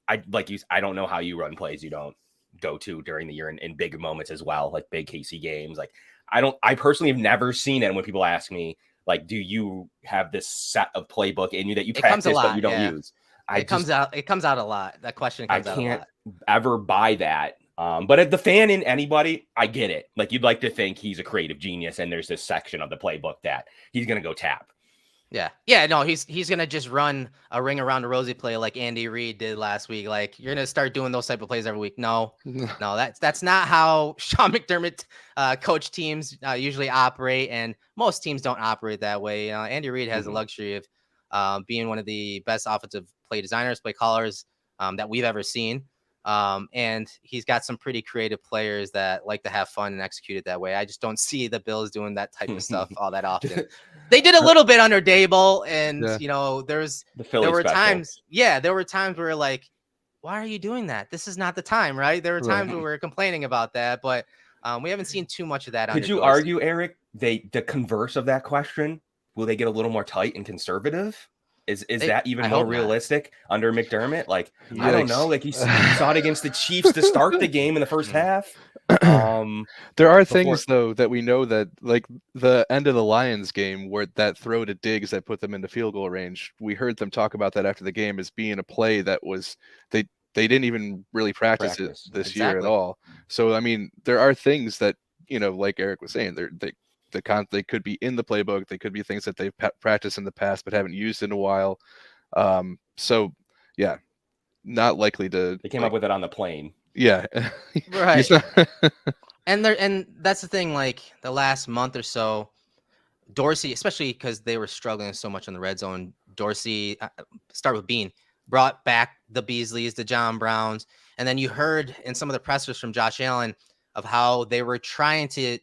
I don't know how you run plays you don't go to during the year in big moments as well, like big KC games. Like, I personally have never seen it when people ask me, like, do you have this set of playbook in you that you practice but you don't use? It comes out a lot. That question comes out a lot. I can't ever buy that. But at the fan in anybody, I get it. Like, you'd like to think he's a creative genius and there's this section of the playbook that he's going to go tap. Yeah. No, he's going to just run a ring around the rosy play like Andy Reid did last week. Like, you're going to start doing those type of plays every week. No, that's not how Sean McDermott coach teams usually operate. And most teams don't operate that way. Andy Reid has the luxury of being one of the best offensive play designers, play callers that we've ever seen. And he's got some pretty creative players that like to have fun and execute it that way. I just don't see the Bills doing that type of stuff all that often. They did a little bit under Dable, and there were times where like, why are you doing that? This is not the time, right? There were times where we were complaining about that, but we haven't seen too much of that. Could you argue, Erik, the converse of that question? Will they get a little more tight and conservative? Is that even more realistic under McDermott? Like, I don't know. Like, he saw it against the Chiefs to start the game in the first half. There are things, though, that we know that, like the end of the Lions game where that throw to Diggs that put them into field goal range, we heard them talk about that after the game as being a play that was they didn't even really practice it this year at all. So, I mean, there are things that, like Erik was saying, they could be in the playbook. They could be things that they've practiced in the past but haven't used in a while. So, yeah, not likely to. They came up with it on the plane. Yeah, right. and that's the thing. Like, the last month or so, Dorsey, especially because they were struggling so much in the red zone. Dorsey, start with Bean, brought back the Beasleys, the John Browns, and then you heard in some of the pressers from Josh Allen of how they were trying to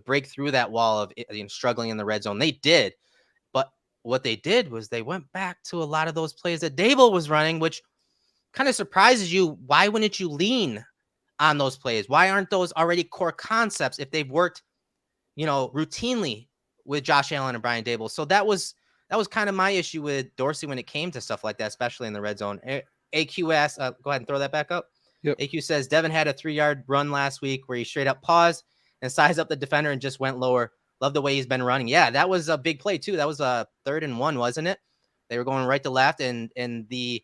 break through that wall of struggling in the red zone. They did, but what they did was they went back to a lot of those plays that Dable was running, which kind of surprises you. Why wouldn't you lean on those plays? Why aren't those already core concepts if they've worked, routinely with Josh Allen and Brian Dable? So that was kind of my issue with Dorsey when it came to stuff like that, especially in the red zone. AQ asked, go ahead and throw that back up. Yep. AQ says Devin had a 3-yard run last week where he straight up paused and sized up the defender and just went lower. Love the way he's been running. Yeah, that was a big play too. That was a 3rd and 1, wasn't it? They were going right to left, and the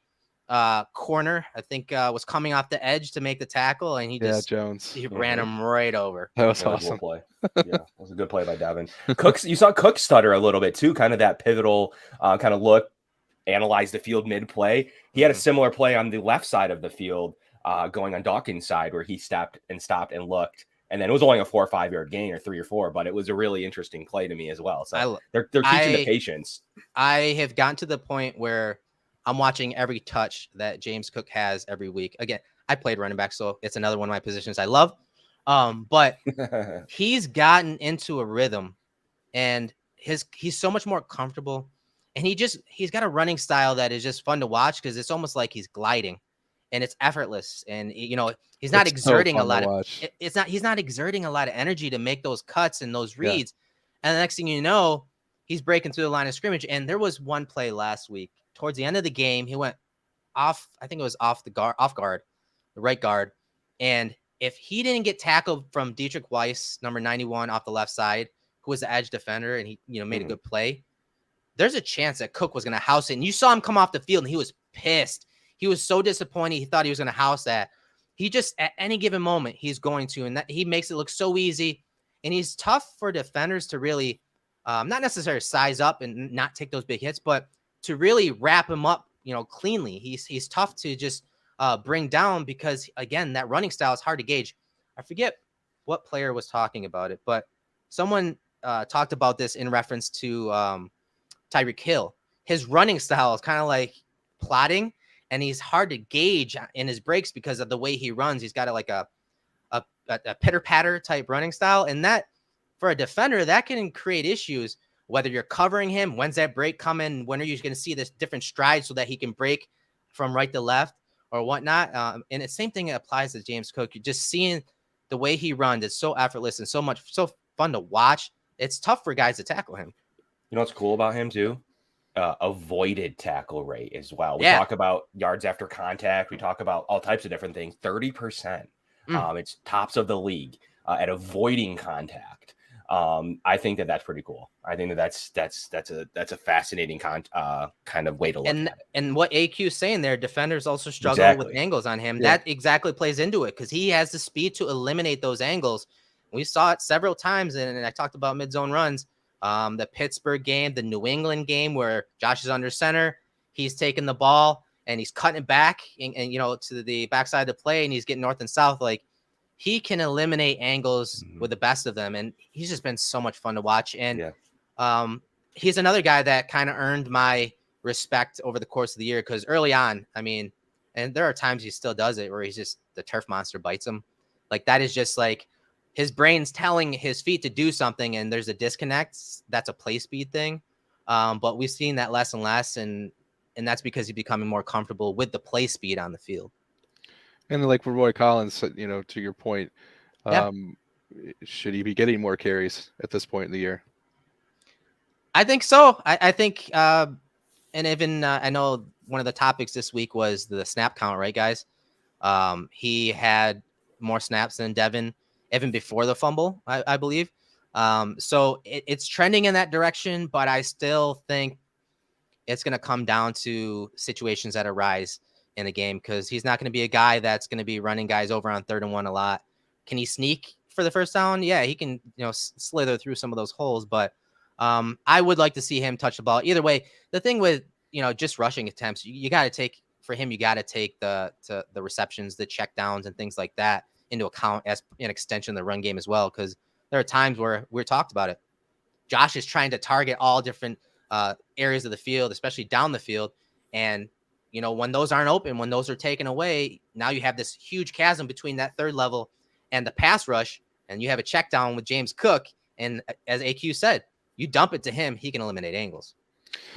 corner, I think was coming off the edge to make the tackle, and Jones. He ran him right over. That was Really awesome. cool play. Yeah, it was a good play by Devin. You saw Cook stutter a little bit too, kind of that pivotal kind of look, analyze the field mid-play. He had a similar play on the left side of the field, going on Dawkins' side, where he stopped and looked. And then it was only a 4 or 5 yard gain, or 3 or 4, but it was a really interesting play to me as well. So they're teaching the patience. I have gotten to the point where I'm watching every touch that James Cook has every week. Again, I played running back, so it's another one of my positions I love. But he's gotten into a rhythm, and he's so much more comfortable, and he's got a running style that is just fun to watch because it's almost like he's gliding, and it's effortless, and he's not exerting a lot of he's not exerting a lot of energy to make those cuts and those reads. And the next thing you know, he's breaking through the line of scrimmage. And there was one play last week towards the end of the game, he went off, I think it was off guard, the right guard. And if he didn't get tackled from Dietrich Weiss, number 91 off the left side, who was the edge defender, and he made a good play, there's a chance that Cook was going to house it. And you saw him come off the field, and he was pissed. He was so disappointed. He thought he was going to house that. He just, at any given moment, he's going to, and that he makes it look so easy. And he's tough for defenders to really, not necessarily size up and not take those big hits, but to really wrap him up, cleanly. He's tough to just bring down because, again, that running style is hard to gauge. I forget what player was talking about it, but someone talked about this in reference to Tyreek Hill. His running style is kind of like plotting, and he's hard to gauge in his breaks because of the way he runs. He's got a pitter-patter type running style, and that, for a defender, that can create issues, whether you're covering him, when's that break coming, when are you going to see this different stride so that he can break from right to left or whatnot. And the same thing applies to James Cook. You're just seeing the way he runs. It's so effortless and so fun to watch. It's tough for guys to tackle him. You know what's cool about him too? Avoided tackle rate as well. We talk about yards after contact. We talk about all types of different things. 30%. It's tops of the league at avoiding contact. I think that's pretty cool. I think that's a fascinating kind of way to look at it. And what AQ is saying there, defenders also struggle with angles on him. Yeah. That exactly plays into it because he has the speed to eliminate those angles. We saw it several times, and I talked about mid-zone runs. The Pittsburgh game, the New England game where Josh is under center, he's taking the ball and he's cutting it back and to the backside of the play, and he's getting north and south. Like, he can eliminate angles with the best of them, and he's just been so much fun to watch. And he's another guy that kind of earned my respect over the course of the year because early on, and there are times he still does it where he's just, the turf monster bites him. Like, that is just like his brain's telling his feet to do something, and there's a disconnect. That's a play speed thing. But we've seen that less and less, and that's because he's becoming more comfortable with the play speed on the field. And like for Roy Collins, to your point, should he be getting more carries at this point in the year? I think so. I think, and even I know one of the topics this week was the snap count, right, guys? He had more snaps than Devin, even before the fumble, I believe. So it's trending in that direction, but I still think it's going to come down to situations that arise in a game because he's not going to be a guy that's going to be running guys over on 3rd and 1 a lot. Can he sneak for the first down? Yeah, he can, slither through some of those holes, but I would like to see him touch the ball. Either way, the thing with, just rushing attempts, you got to take the receptions, the check downs and things like that into account as an extension of the run game as well. Cause there are times where we're talked about it. Josh is trying to target all different areas of the field, especially down the field. And, when those aren't open, when those are taken away, now you have this huge chasm between that third level and the pass rush. And you have a check down with James Cook. And as AQ said, you dump it to him, he can eliminate angles.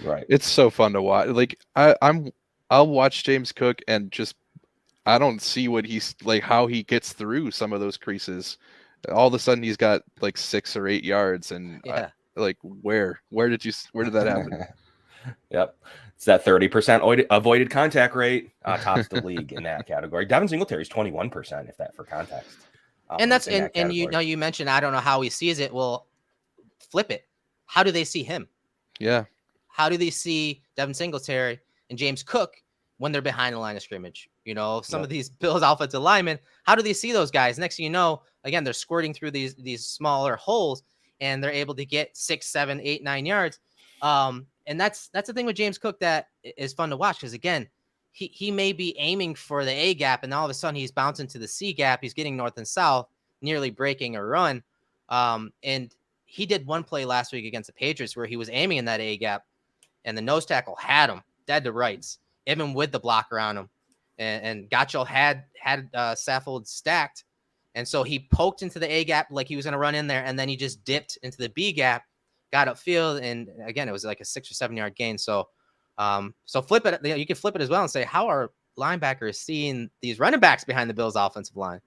Right. It's so fun to watch. Like I'll watch James Cook and just, I don't see what he's like, how he gets through some of those creases. All of a sudden he's got like 6 or 8 yards and where did that happen? Yep. It's that 30% avoided contact rate, tops the league in that category. Devin Singletary is 21%, if that for context. And that's and you mentioned, I don't know how he sees it. Well, flip it. How do they see him? Yeah. How do they see Devin Singletary and James Cook when they're behind the line of scrimmage. You know, some of these Bills offensive linemen, how do they see those guys? Next thing you know, again, they're squirting through these smaller holes, and they're able to get 6, 7, 8, 9 yards. And that's the thing with James Cook that is fun to watch, because again, he may be aiming for the A gap, and all of a sudden he's bouncing to the C gap. He's getting north and south, nearly breaking a run. And he did one play last week against the Patriots where he was aiming in that A gap, and the nose tackle had him dead to rights, even with the blocker on him. And Gotcho had Saffold stacked. And so he poked into the A gap like he was going to run in there, and then he just dipped into the B gap, got upfield, and again, it was like a 6 or 7 yard gain. So flip it. You can flip it as well and say, how are linebackers seeing these running backs behind the Bills' offensive line?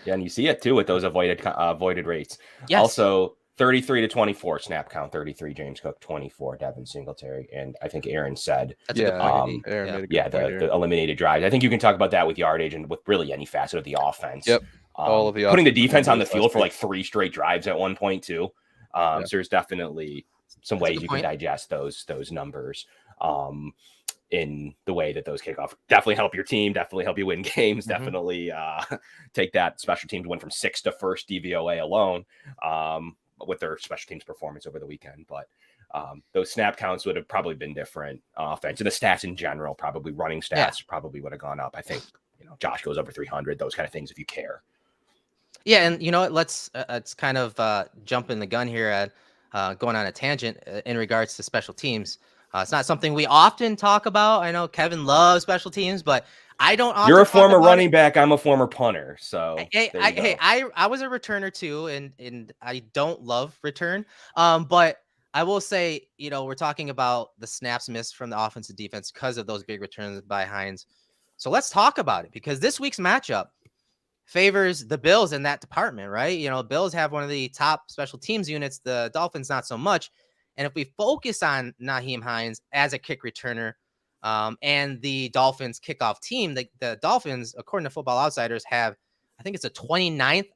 Yeah, and you see it too with those avoided rates. Yes. Also, 33 to 24 snap count, 33 James Cook, 24 Devin Singletary, and I think Aaron said, That's a good point. Aaron made a good point the eliminated drives. I think you can talk about that with yardage and with really any facet of the offense. Yep. All of the putting the defense on the field for like 3 straight drives at one point too. So there's definitely some ways you can digest those numbers in the way that those kickoff definitely help your team, definitely help you win games, definitely take that special teams win from 6th to 1st DVOA alone with their special teams performance over the weekend. But those snap counts would have probably been different. Offense and the stats in general, probably running stats probably would have gone up. I think, Josh goes over 300, those kind of things if you care. Yeah, and you know what? Let's kind of jump in the gun here at going on a tangent in regards to special teams. It's not something we often talk about. I know Kevin loves special teams, but I don't often. You're a former running back. I'm a former punter. So I was a returner too, and I don't love return. But I will say, we're talking about the snaps missed from the offensive defense because of those big returns by Hines. So let's talk about it, because this week's matchup favors the Bills in that department, right? Bills have one of the top special teams units, the Dolphins not so much. And if we focus on Nyheim Hines as a kick returner and the Dolphins kickoff team, the Dolphins, according to Football Outsiders, have, I think it's a 29th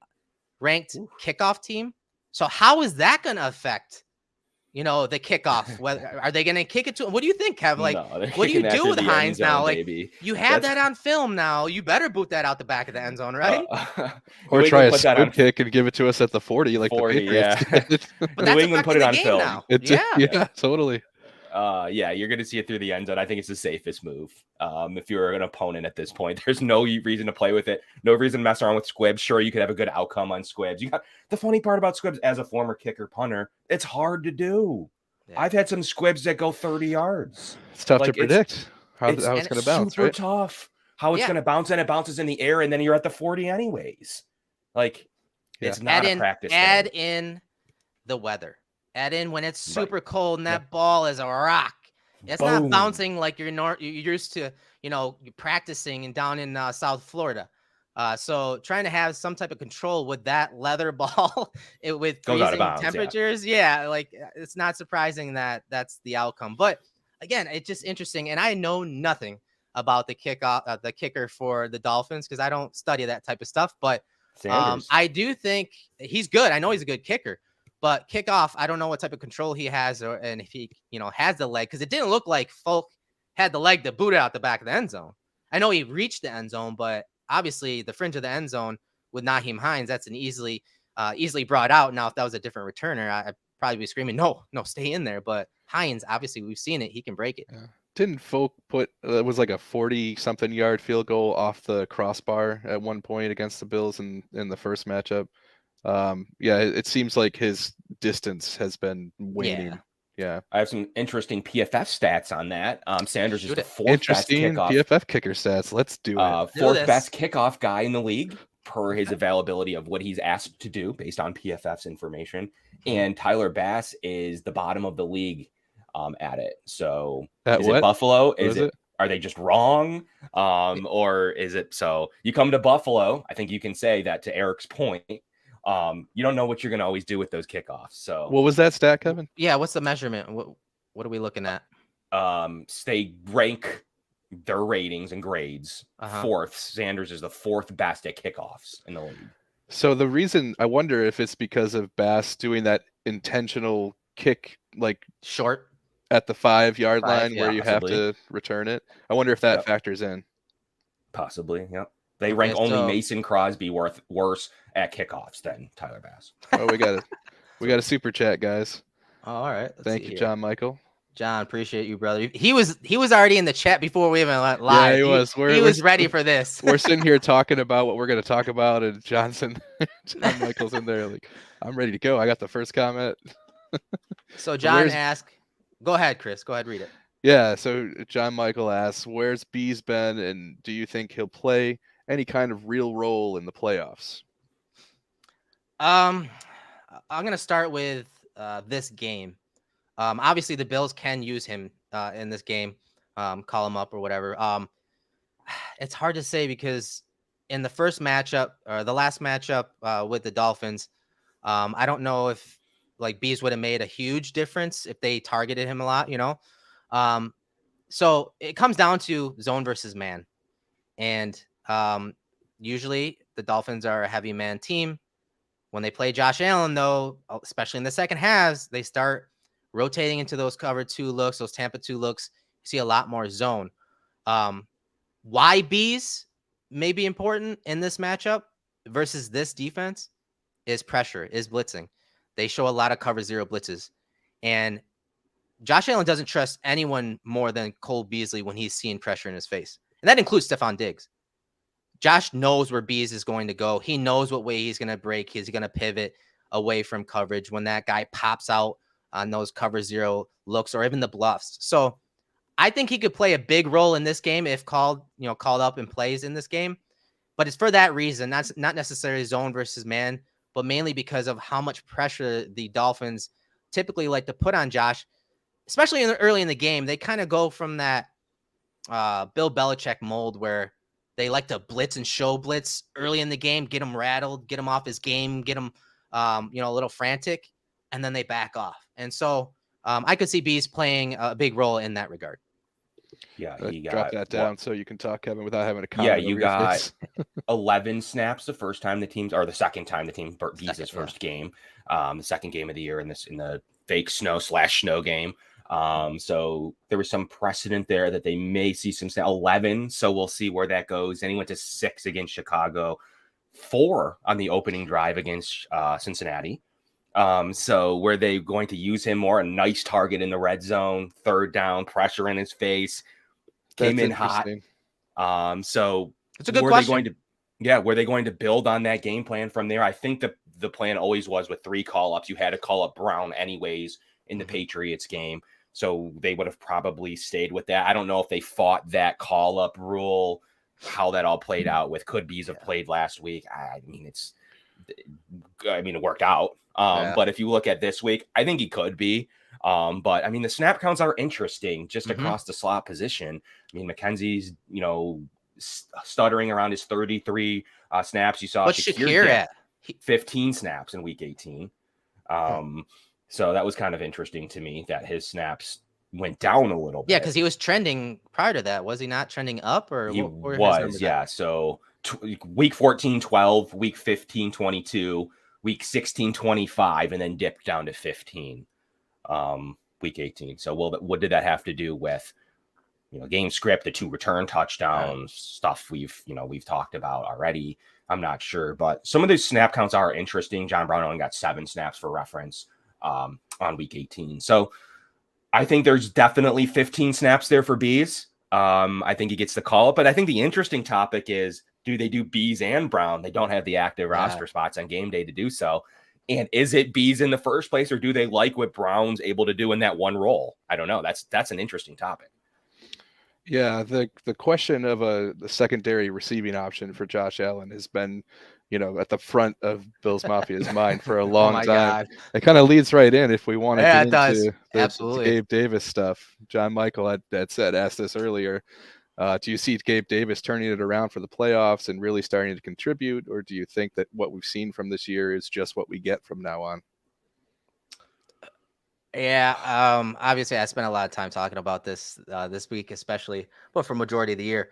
ranked kickoff team. So how is that going to affect, the kickoff? Whether are they going to kick it to him? What do you think, Kev? Like, what do you do with Hines now? Like, you have that on film now. You better boot that out the back of the end zone, right? Or try a squib kick and give it to us at the 40, like 40, the Patriots. But New England put it on film now. Yeah, totally. You're going to see it through the end zone. I think it's the safest move. If you're an opponent at this point, there's no reason to play with it. No reason to mess around with squibs. Sure, you could have a good outcome on squibs. The funny part about squibs as a former kicker punter, it's hard to do. Yeah. I've had some squibs that go 30 yards. It's tough to predict how it's going to bounce. Super tough. How it's going to bounce, and it bounces in the air, and then you're at the 40 anyways. Like, it's not a practice. Add in the weather. Add in when it's super cold and that ball is a rock. It's not bouncing like you're used to, practicing and down in South Florida. So trying to have some type of control with that leather ball with freezing temperatures. Yeah, like it's not surprising that that's the outcome. But again, it's just interesting. And I know nothing about the kicker for the Dolphins because I don't study that type of stuff. But I do think he's good. I know he's a good kicker. But kickoff, I don't know what type of control he has, and if he, has the leg, because it didn't look like Folk had the leg to boot it out the back of the end zone. I know he reached the end zone, but obviously the fringe of the end zone with Nyheim Hines, that's an easily brought out. Now, if that was a different returner, I'd probably be screaming, no, stay in there. But Hines, obviously, we've seen it; he can break it. Yeah. Didn't Folk put it was like a 40-something yard field goal off the crossbar at one point against the Bills in the first matchup? It seems like his distance has been waning. Yeah. I have some interesting PFF stats on that. Sanders is the fourth interesting best PFF kicker stats. Let's do it. Fourth best kickoff guy in the league per his availability of what he's asked to do based on PFF's information. And Tyler Bass is the bottom of the league at it. So is it Buffalo? Is it? Are they just wrong? Or is it so you come to Buffalo? I think you can say that to Erik's point. You don't know what you're going to always do with those kickoffs. So what was that stat, Kevin? Yeah. What's the measurement? What are we looking at? They rank their ratings and grades fourth. Sanders is the fourth best at kickoffs in the league. So the reason I wonder if it's because of Bass doing that intentional kick, like short. at the 5-yard 5, line yeah. where you have Possibly. to return it. I wonder if that Yep. factors in. Possibly, yep. They Okay, rank only so- Mason Crosby worse at kickoffs than Tyler Bass. Oh, we got a super chat, guys. Oh, all right. Let's Thank see you, here. John Michael. John, appreciate you, brother. He was already in the chat before we even went live. Yeah, he was. He was ready for this. We're sitting here talking about what we're going to talk about, and John Michael's in there like, I'm ready to go. I got the first comment. So John asked, go ahead, Chris. Go ahead, read it. Yeah, so John Michael asks, where's Bees been, and do you think he'll play any kind of real role in the playoffs? I'm going to start with this game. Obviously, the Bills can use him in this game, call him up or whatever. It's hard to say because in the first matchup or the last matchup with the Dolphins, I don't know if like Bees would have made a huge difference if they targeted him a lot, you know. So it comes down to zone versus man, and usually the Dolphins are a heavy man team. When they play Josh Allen, though, especially in the second halves, they start rotating into those cover 2 looks, those Tampa 2 looks. You see a lot more zone. Why Bees may be important in this matchup versus this defense is pressure, is blitzing. They show a lot of cover 0 blitzes. And Josh Allen doesn't trust anyone more than Cole Beasley when he's seeing pressure in his face. And that includes Stephon Diggs. Josh knows where Bees is going to go. He knows what way he's going to break. He's going to pivot away from coverage when that guy pops out on those cover 0 looks or even the bluffs. So I think he could play a big role in this game if called up and plays in this game. But it's for that reason. That's not necessarily zone versus man, but mainly because of how much pressure the Dolphins typically like to put on Josh, especially early in the game. They kind of go from that Bill Belichick mold where they like to blitz and show blitz early in the game, get him rattled, get him off his game, get him, a little frantic, and then they back off. And so I could see Bees playing a big role in that regard. Yeah, drop that down so you can talk, Kevin, without having a comment. Yeah, you got 11 snaps the first time the second time the team beat his first game, the second game of the year in the fake snow game. So there was some precedent there that they may see some 11. So we'll see where that goes. Then he went to 6 against Chicago, 4 on the opening drive against Cincinnati. So were they going to use him more? A nice target in the red zone, 3rd down, pressure in his face, came in hot. So it's a good question. Were they going to build on that game plan from there? I think the plan always was with 3 call-ups. You had to call up Brown anyways in the Patriots game. So they would have probably stayed with that. I don't know if they fought that call-up rule, how that all played out with could Bees have played last week. I mean, it worked out. But if you look at this week, I think he could be. But I mean, the snap counts are interesting just across the slot position. I mean, McKenzie's, stuttering around his 33 snaps. You saw what's Shakir at 15 snaps in week 18. So that was kind of interesting to me that his snaps went down a little bit. Yeah, because he was trending prior to that. Was he not trending up? Or he was, yeah. So week 14, 12, week 15, 22, week 16, 25, and then dipped down to 15 week 18. So what did that have to do with game script, the 2 return touchdowns, stuff we've talked about already? I'm not sure, but some of these snap counts are interesting. John Brown only got 7 snaps for reference on week 18. So I think there's definitely 15 snaps there for Bees. I think he gets the call, but I think the interesting topic is, do they do Bees and Brown? They don't have the active roster spots on game day to do so. And is it Bees in the first place, or do they like what Brown's able to do in that one role? I don't know. That's an interesting topic. Yeah, the question of the secondary receiving option for Josh Allen has been, at the front of Bills Mafia's mind for a long time. God. It kind of leads right in if we want to get into the Gabe Davis stuff. John Michael asked this earlier. Do you see Gabe Davis turning it around for the playoffs and really starting to contribute, or do you think that what we've seen from this year is just what we get from now on? Yeah, obviously I spent a lot of time talking about this this week, especially, but for majority of the year.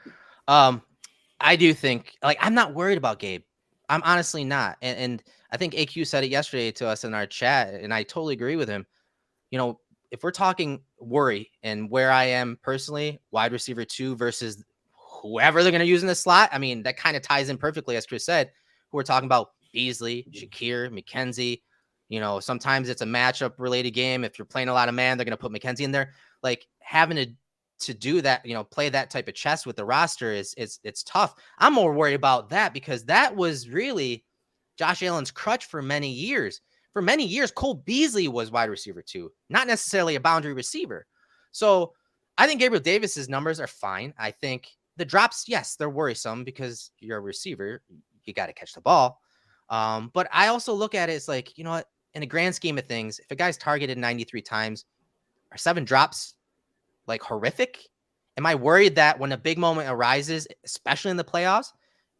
I do think, I'm not worried about Gabe. I'm honestly not. And I think AQ said it yesterday to us in our chat, and I totally agree with him. If we're talking worry. And where I am personally, wide receiver 2 versus whoever they're going to use in the slot. I mean, that kind of ties in perfectly, as Chris said, who we're talking about Beasley, Shakir, McKenzie. You know, sometimes it's a matchup related game. If you're playing a lot of man, they're going to put McKenzie in there. Like having to do that, you know, play that type of chess with the roster it's tough. I'm more worried about that because that was really Josh Allen's crutch for many years. For many years, Cole Beasley was wide receiver 2, not necessarily a boundary receiver. So I think Gabriel Davis's numbers are fine. I think the drops, yes, they're worrisome because you're a receiver. You got to catch the ball. But I also look at it as like, you know what, in the grand scheme of things, if a guy's targeted 93 times, are 7 drops like horrific? Am I worried that when a big moment arises, especially in the playoffs,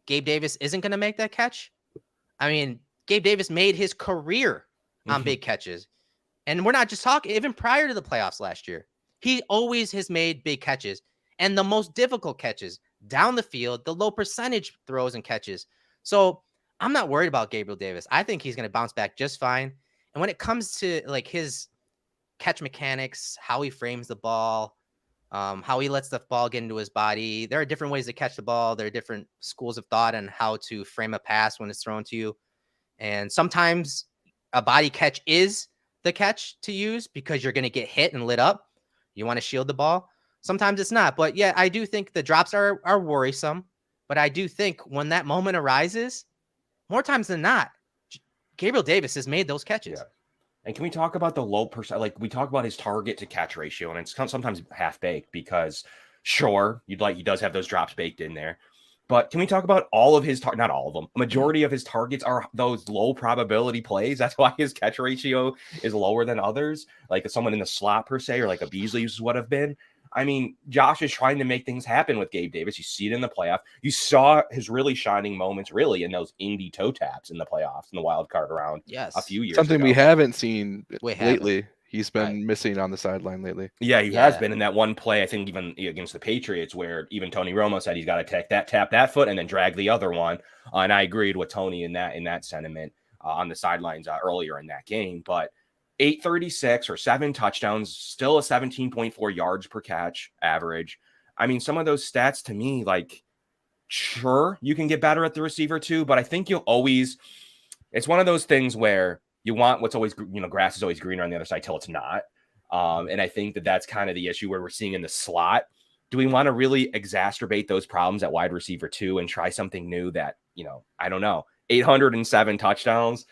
Gabe Davis isn't going to make that catch? I mean, Gabe Davis made his career on big catches. And we're not just talking, even prior to the playoffs last year, he always has made big catches and the most difficult catches down the field, the low percentage throws and catches. So I'm not worried about Gabriel Davis. I think he's going to bounce back just fine. And when it comes to like his catch mechanics, how he frames the ball, how he lets the ball get into his body, there are different ways to catch the ball. There are different schools of thought on how to frame a pass when it's thrown to you. And sometimes a body catch is the catch to use because you're going to get hit and lit up. You want to shield the ball. Sometimes it's not. But yeah, I do think the drops are worrisome. But I do think when that moment arises, more times than not, Gabriel Davis has made those catches. Yeah. And can we talk about the low percent? Like we talk about his target to catch ratio, and it's sometimes half baked because sure, he does have those drops baked in there. But can we talk about all of his not all of them? A majority of his targets are those low probability plays. That's why his catch ratio is lower than others, like someone in the slot per se, or like a Beasley would have been. I mean, Josh is trying to make things happen with Gabe Davis. You see it in the playoff. You saw his really shining moments really in those Indy toe taps in the playoffs in the wild card round a few years Something ago. we haven't seen lately. He's been missing on the sideline lately. Yeah, he has been in that one play, I think even against the Patriots, where even Tony Romo said he's got to tap that foot and then drag the other one. And I agreed with Tony in that sentiment on the sidelines earlier in that game. But 836 or 7 touchdowns, still a 17.4 yards per catch average. I mean, some of those stats to me, like, sure, you can get better at the receiver too, but I think you'll always, it's one of those things where you want what's always, grass is always greener on the other side till it's not. And I think that's kind of the issue where we're seeing in the slot. Do we want to really exacerbate those problems at wide receiver 2 and try something new that, I don't know, 807 touchdowns?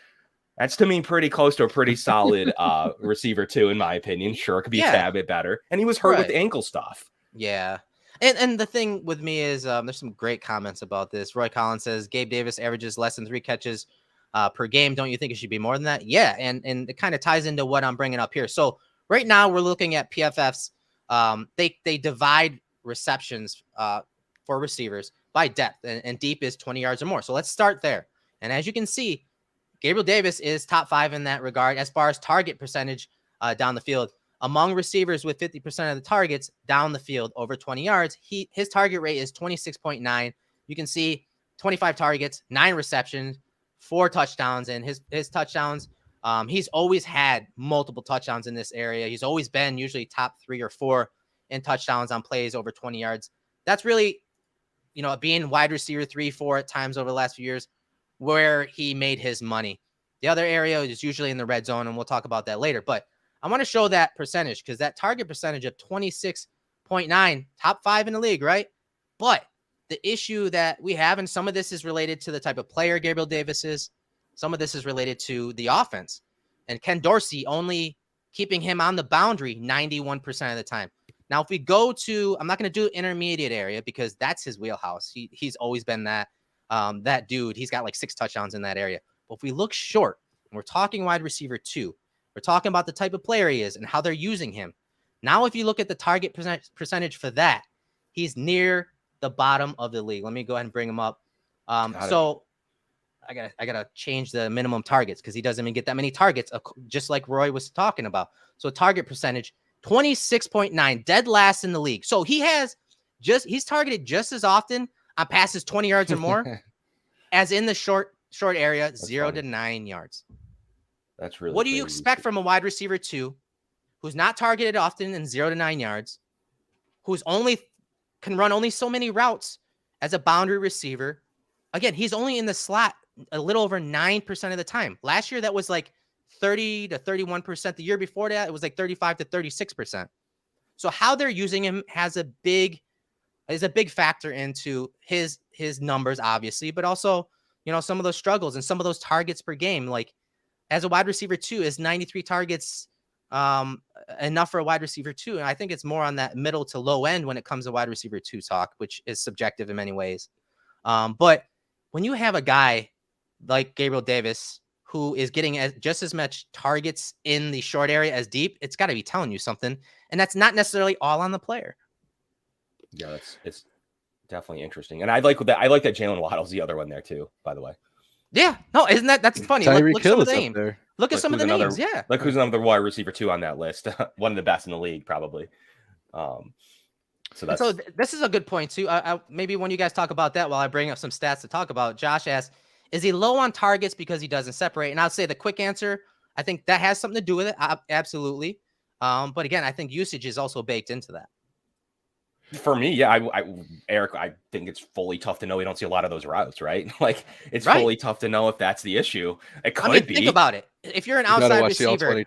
That's to me pretty close to a pretty solid receiver 2, in my opinion. Sure, it could be a tad bit better. And he was hurt with the ankle stuff. Yeah. And the thing with me is there's some great comments about this. Roy Collins says, Gabe Davis averages less than 3 catches per game. Don't you think it should be more than that? Yeah, and it kind of ties into what I'm bringing up here. So right now we're looking at PFF's. They divide receptions for receivers by depth, and deep is 20 yards or more. So let's start there. And as you can see, Gabriel Davis is top 5 in that regard as far as target percentage down the field. Among receivers with 50% of the targets down the field over 20 yards, his target rate is 26.9. You can see 25 targets, 9 receptions, 4 touchdowns, and his touchdowns. He's always had multiple touchdowns in this area. He's always been usually top 3 or 4 in touchdowns on plays over 20 yards. That's really, being wide receiver 3, 4 at times over the last few years, where he made his money. The other area is usually in the red zone, and we'll talk about that later. But I want to show that percentage because that target percentage of 26.9, top 5 in the league, right? But the issue that we have, and some of this is related to the type of player Gabriel Davis is, some of this is related to the offense. And Ken Dorsey only keeping him on the boundary 91% of the time. Now, if we go to, I'm not going to do intermediate area because that's his wheelhouse. He's always been that dude. He's got like 6 touchdowns in that area. But if we look short, and we're talking wide receiver 2, we're talking about the type of player he is and how they're using him. Now, if you look at the target percentage for that, he's near the bottom of the league. Let me go ahead and bring him up. So I gotta change the minimum targets because he doesn't even get that many targets, just like Roy was talking about. So target percentage, 26.9, dead last in the league. So he's targeted just as often on passes 20 yards or more as in the short area, 0 to 9 yards. That's really what do you expect from a wide receiver 2 who's not targeted often in 0 to 9 yards, who's can run only so many routes as a boundary receiver. Again, he's only in the slot a little over 9% of the time. Last year, that was like 30 to 31%. The year before that, it was like 35 to 36%. So how they're using him is a big factor into his numbers, obviously, but also, some of those struggles and some of those targets per game. Like as a wide receiver 2, is 93 targets enough for a wide receiver 2? And I think it's more on that middle to low end when it comes to wide receiver 2 talk, which is subjective in many ways. But when you have a guy like Gabriel Davis, who is getting just as much targets in the short area as deep, it's got to be telling you something. And that's not necessarily all on the player. Yeah, it's definitely interesting. And I like that Jalen Waddle's the other one there too, by the way. Yeah. No, that's funny. Look some of the names. Look at some of the names. Yeah. Look who's another wide receiver 2 on that list. One of the best in the league, probably. So this is a good point too. Maybe when you guys talk about that, while I bring up some stats to talk about, Josh asked, is he low on targets because he doesn't separate? And I'll say the quick answer, I think that has something to do with it. Absolutely. But again, I think usage is also baked into that. For me, yeah, Erik, I think it's fully tough to know. We don't see a lot of those routes, right? Like it's right. fully tough to know if that's the issue. It could be. Think about it. If you're an outside receiver,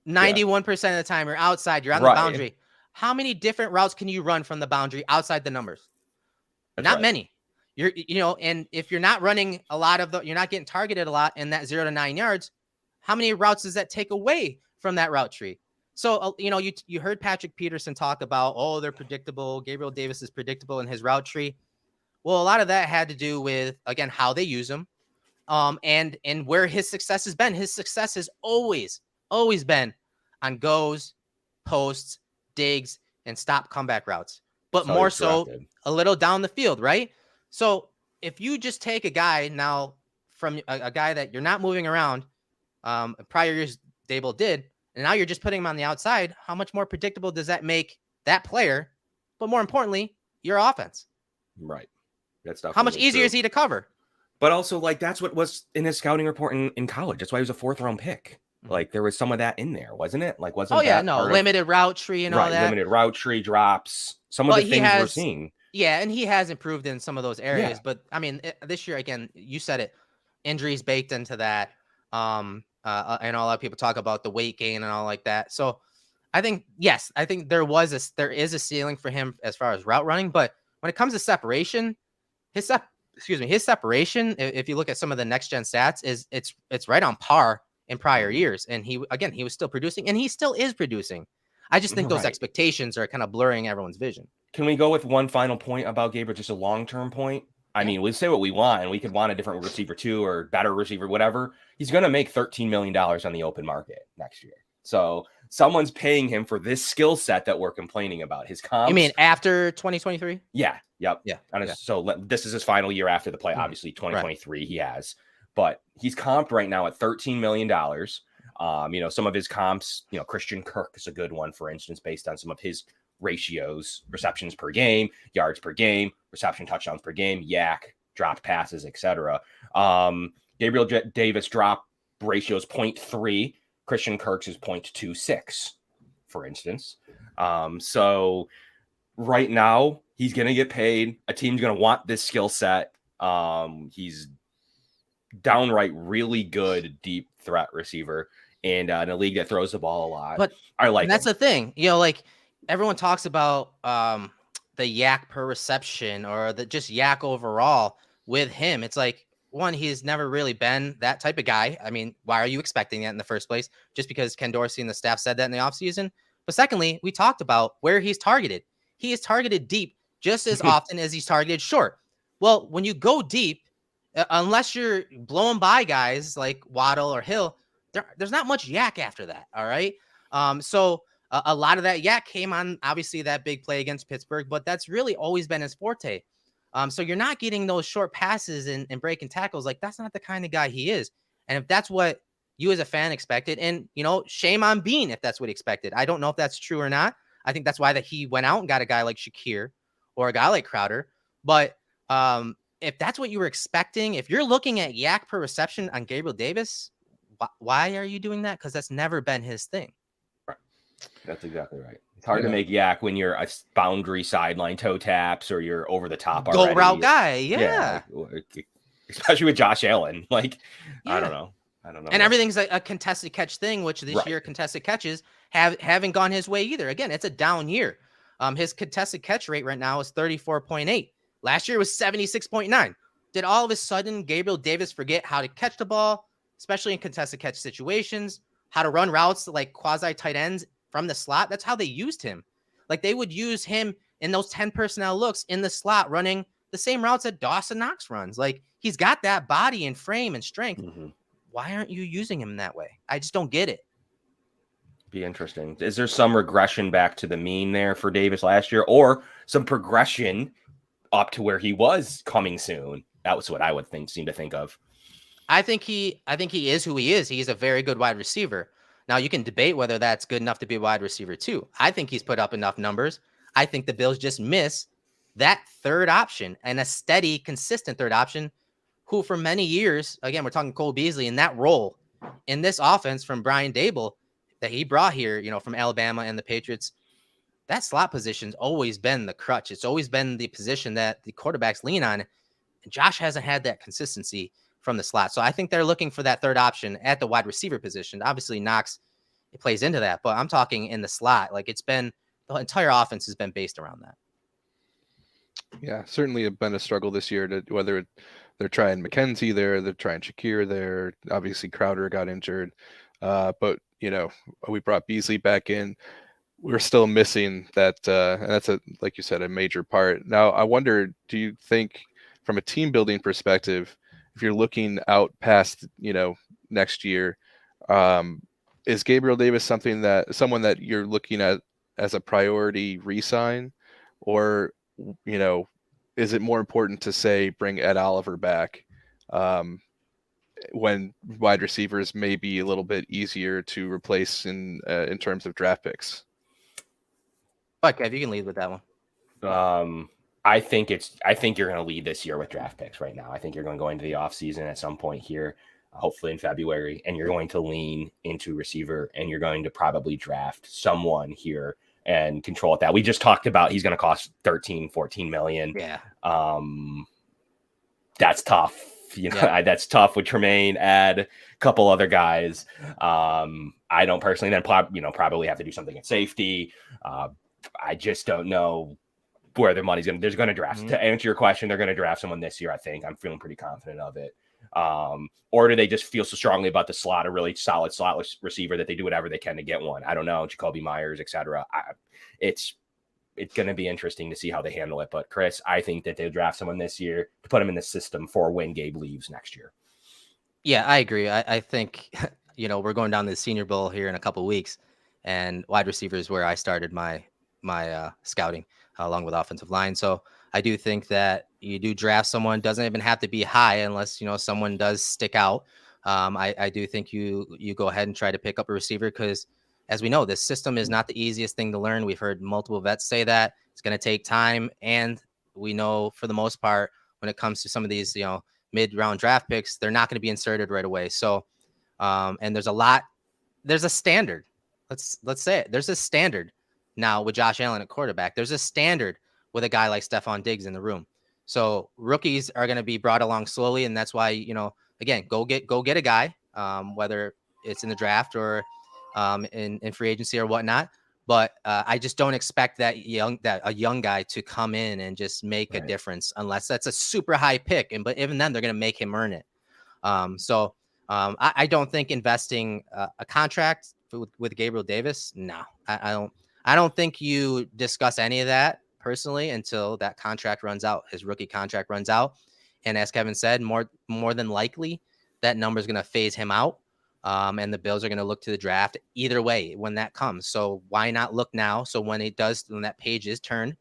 91% of the time you're outside, you're on the boundary. How many different routes can you run from the boundary outside the numbers? Not many. And if you're not running a lot of you're not getting targeted a lot in that 0 to 9 yards, how many routes does that take away from that route tree? So, you heard Patrick Peterson talk about, they're predictable. Gabriel Davis is predictable in his route tree. Well, a lot of that had to do with, again, how they use him, and where his success has been. His success has always been on goes, posts, digs, and stop comeback routes, but more so a little down the field, right? So if you just take a guy now from a guy that you're not moving around, prior years Dable did, and now you're just putting him on the outside, how much more predictable does that make that player? But more importantly, your offense. Right. That's definitely how much easier is he to cover? But also, like, that's what was in his scouting report in college. That's why he was a 4th-round pick. Like, there was some of that in there, wasn't it? Like, wasn't limited route tree and all that. Limited route tree drops. Some of the things we're seeing. Yeah, and he has improved in some of those areas. Yeah. But, I mean, this year, again, you said it, injuries baked into that. And all that people talk about the weight gain and all like that. So I think, yes, I think there is a ceiling for him as far as route running. But when it comes to separation, his separation, if you look at some of the next gen stats, it's right on par in prior years. And he was still producing, and he still is producing. I just think those expectations are kind of blurring everyone's vision. Can we go with one final point about Gabriel, just a long-term point? I mean, we say what we want, and we could want a different receiver 2 or better receiver, whatever. He's going to make $13 million on the open market next year. So someone's paying him for this skill set that we're complaining about. His comps. You mean after 2023? Yeah. Yep. Yeah. So this is his final year after the play. Obviously, 2023 he has. But he's comped right now at $13 million. Some of his comps, Christian Kirk is a good one, for instance, based on some of his ratios, receptions per game, yards per game, reception touchdowns per game, yak, dropped passes, etc. Gabriel Davis drop ratios 0.3, Christian Kirk's is 0.26, for instance. So right now he's going to get paid. A team's going to want this skill set. He's downright really good deep threat receiver, and in a league that throws the ball a lot. But that's the thing, like everyone talks about the yak per reception or the just yak overall with him. It's like, one, he's never really been that type of guy. I mean, why are you expecting that in the first place? Just because Ken Dorsey and the staff said that in the offseason? But secondly, we talked about where he's targeted. He is targeted deep just as often as he's targeted short. Well, when you go deep, unless you're blowing by guys like Waddle or Hill, there's not much yak after that. All right. So a lot of that yak came on, obviously, that big play against Pittsburgh, but that's really always been his forte. So you're not getting those short passes and breaking tackles. Like, that's not the kind of guy he is. And if that's what you as a fan expected, and, shame on Bean if that's what he expected. I don't know if that's true or not. I think that's why that he went out and got a guy like Shakir or a guy like Crowder. But if that's what you were expecting, if you're looking at yak per reception on Gabriel Davis, why are you doing that? Because that's never been his thing. That's exactly right. It's hard to make yak when you're a boundary sideline toe taps or you're over the top already. Go route guy. Yeah. Especially with Josh Allen. Like, yeah. I don't know. And everything's a contested catch thing, which this year contested catches haven't gone his way either. Again, it's a down year. His contested catch rate right now is 34.8. Last year was 76.9. Did all of a sudden Gabriel Davis forget how to catch the ball, especially in contested catch situations, how to run routes like quasi tight ends from the slot? That's how they used him. Like they would use him in those 10 personnel looks in the slot, running the same routes that Dawson Knox runs. Like he's got that body and frame and strength. Mm-hmm. Why aren't you using him that way? I just don't get it. Be interesting. Is there some regression back to the mean there for Davis last year, or some progression up to where he was coming soon? That was what I would seem to think of. I think he is who he is. He's a very good wide receiver. Now you can debate whether that's good enough to be a wide receiver too. I think he's put up enough numbers. I think the Bills just miss that third option and a steady, consistent third option who for many years, again, we're talking Cole Beasley in that role in this offense from Brian Daboll that he brought here, from Alabama and the Patriots. That slot position's always been the crutch. It's always been the position that the quarterbacks lean on. And Josh hasn't had that consistency from the slot. So I think they're looking for that third option at the wide receiver position. Obviously, Knox, it plays into that, but I'm talking in the slot. Like the entire offense has been based around that. Yeah, certainly been a struggle this year to whether they're trying McKenzie there, they're trying Shakir there. Obviously, Crowder got injured. But, we brought Beasley back in. We're still missing that. And that's, like you said, a major part. Now, I wonder, do you think from a team building perspective, if you're looking out past, next year, is Gabriel Davis someone that you're looking at as a priority re-sign, or, is it more important to say bring Ed Oliver back when wide receivers may be a little bit easier to replace in terms of draft picks? But Kev, you can lead with that one. I think you're going to lead this year with draft picks right now. I think you're going to go into the offseason at some point here, hopefully in February, and you're going to lean into receiver, and you're going to probably draft someone here and control that. We just talked about he's going to cost 13, 14 million. Yeah. That's tough. That's tough with Tremaine, Ed, a couple other guys. I don't personally then probably have to do something at safety. I just don't know where their money's going to, there's going to draft. Mm-hmm. To answer your question, they're going to draft someone this year. I think I'm feeling pretty confident of it. Or do they just feel so strongly about the slot, a really solid slot receiver, that they do whatever they can to get one? I don't know. Jacoby Myers, etc. It's going to be interesting to see how they handle it. But Chris, I think that they'll draft someone this year to put him in the system for when Gabe leaves next year. Yeah, I agree. I think, we're going down to the Senior Bowl here in a couple of weeks, and wide receiver is where I started my scouting along with offensive line. So I do think that you do draft someone. Doesn't even have to be high unless, someone does stick out. I do think you go ahead and try to pick up a receiver because, as we know, this system is not the easiest thing to learn. We've heard multiple vets say that it's going to take time. And we know for the most part, when it comes to some of these, mid-round draft picks, they're not going to be inserted right away. So, and there's a standard. Let's say it. There's a standard now with Josh Allen at quarterback. There's a standard with a guy like Stephon Diggs in the room. So rookies are going to be brought along slowly. And that's why, again, go get a guy, whether it's in the draft or in free agency or whatnot. But I just don't expect that a young guy to come in and just make a difference unless that's a super high pick. But even then, they're going to make him earn it. I don't think investing a contract with Gabriel Davis. No, I don't think you discuss any of that personally until that contract runs out. His rookie contract runs out, and as Kevin said, more than likely that number is going to phase him out. And the Bills are going to look to the draft either way when that comes. So why not look now? So when that page is turned,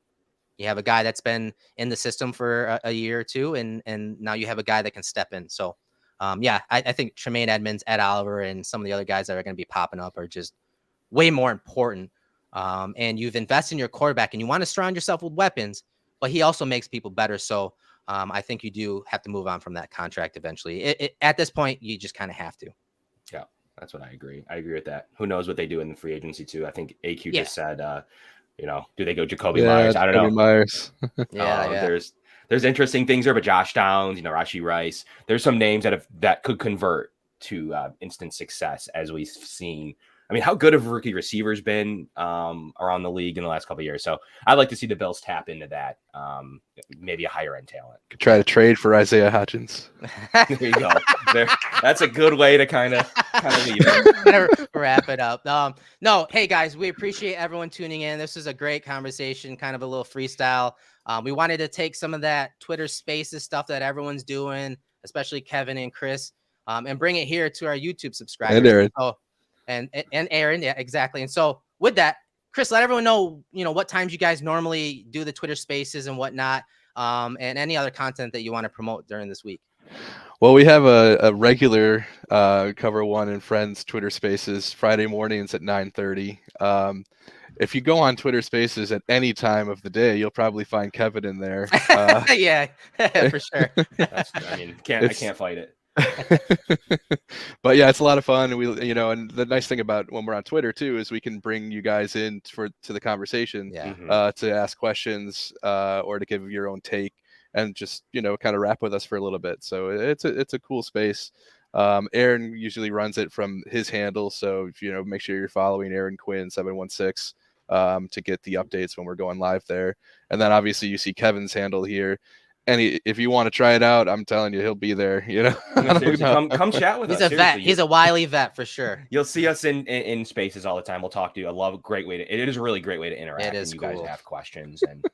you have a guy that's been in the system for a year or two, and now you have a guy that can step in. So, I think Tremaine Edmunds, Ed Oliver, and some of the other guys that are going to be popping up are just way more important. And you've invested in your quarterback, and you want to surround yourself with weapons, but he also makes people better. So I think you do have to move on from that contract eventually. At this point, you just kind of have to. Yeah. That's what I agree. I agree with that. Who knows what they do in the free agency too? I think AQ just said, do they go Jacoby Myers? I don't know. Myers. There's interesting things there, but Josh Downs, Rashee Rice. There's some names that could convert to instant success, as we've seen. I mean, how good have rookie receivers been around the league in the last couple of years? So I'd like to see the Bills tap into that, maybe a higher end talent. Could try to trade for Isaiah Hodgins. There you go. That's a good way to kind of leave it. Wrap it up. No, hey guys, we appreciate everyone tuning in. This is a great conversation, kind of a little freestyle. We wanted to take some of that Twitter Spaces stuff that everyone's doing, especially Kevin and Chris, and bring it here to our YouTube subscribers. And Aaron. And Aaron, yeah, exactly. And so with that, Chris, let everyone know, what times you guys normally do the Twitter Spaces and whatnot, and any other content that you want to promote during this week. Well, we have a regular Cover One and Friends Twitter Spaces Friday mornings at 9:30. If you go on Twitter Spaces at any time of the day, you'll probably find Kevin in there. Yeah, for sure. I can't fight it. But yeah, it's a lot of fun. And the nice thing about when we're on Twitter too is we can bring you guys in to the conversation, to ask questions or to give your own take and just kind of rap with us for a little bit. So it's a cool space. Aaron usually runs it from his handle, so make sure you're following Aaron Quinn 716 to get the updates when we're going live there. And then obviously you see Kevin's handle here. And if you want to try it out, I'm telling you, he'll be there. Come chat with us. He's a vet. He's a wily vet for sure. You'll see us in spaces all the time. We'll talk to you. I love it is a really great way to interact. It is you cool. guys have questions, and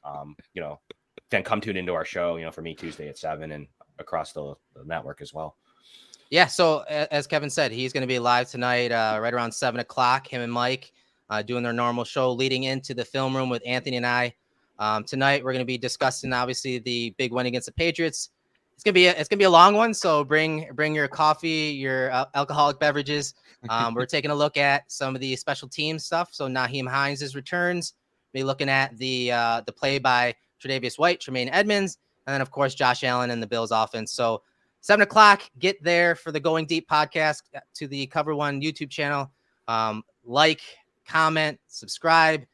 then come tune into our show. For me Tuesday at 7 and across the network as well. Yeah. So as Kevin said, he's going to be live tonight, right around 7:00. Him and Mike doing their normal show, leading into the film room with Anthony and I. Tonight we're going to be discussing obviously the big win against the Patriots. It's gonna be a long one, so bring your coffee, your alcoholic beverages. We're taking a look at some of the special team stuff. So Nyheim Hines' returns. Be looking at the play by Tre'Davious White, Tremaine Edmunds, and then of course Josh Allen and the Bills offense. So 7:00, get there for the Going Deep podcast to the Cover One YouTube channel. Like, comment, subscribe.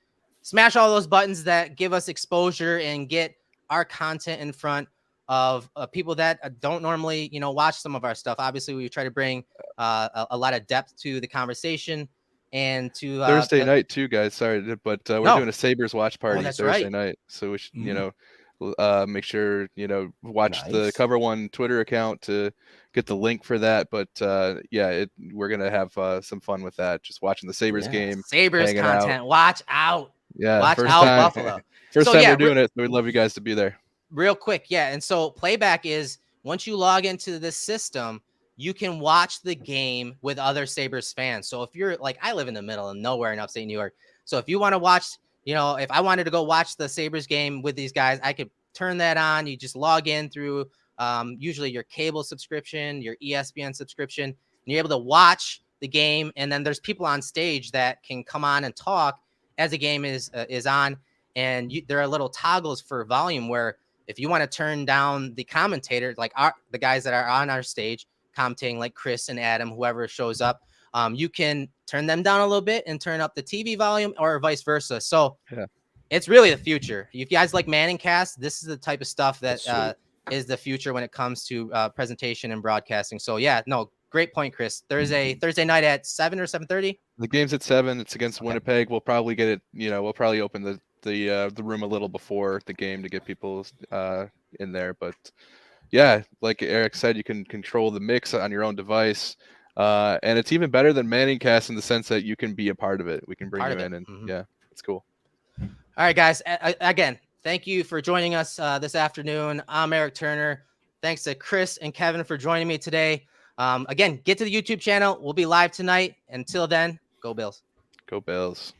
Smash all those buttons that give us exposure and get our content in front of people that don't normally, watch some of our stuff. Obviously, we try to bring a lot of depth to the conversation and to Thursday night too, guys. Sorry, but we're doing a Sabres watch party Thursday night. So we should, make sure, watch the Cover One Twitter account to get the link for that. But we're going to have some fun with that. Just watching the Sabres game. Sabres content. Out. Watch out. Yeah, watch out, Buffalo. First time we're doing it, so we'd love you guys to be there. Real quick, and so playback is once you log into this system, you can watch the game with other Sabres fans. So if you're like, I live in the middle of nowhere in upstate New York, so if you want to watch, if I wanted to go watch the Sabres game with these guys, I could turn that on. You just log in through usually your cable subscription, your ESPN subscription, and you're able to watch the game. And then there's people on stage that can come on and talk as the game is on, and there are little toggles for volume where if you want to turn down the commentator, like the guys that are on our stage commentating, like Chris and Adam, whoever shows up, you can turn them down a little bit and turn up the TV volume, or vice versa. So it's really the future. If you guys like Manning Cast, this is the type of stuff that is the future when it comes to presentation and broadcasting. So great point, Chris. Thursday night at 7 or 7:30. The game's at 7. It's against Winnipeg. We'll probably get it. We'll probably open the room a little before the game to get people in there. But like Erik said, you can control the mix on your own device, and it's even better than Manning Cast in the sense that you can be a part of it. We can bring you in, and it's cool. All right, guys. Again, thank you for joining us this afternoon. I'm Erik Turner. Thanks to Chris and Kevin for joining me today. Again, get to the YouTube channel. We'll be live tonight. Until then, go Bills. Go Bills.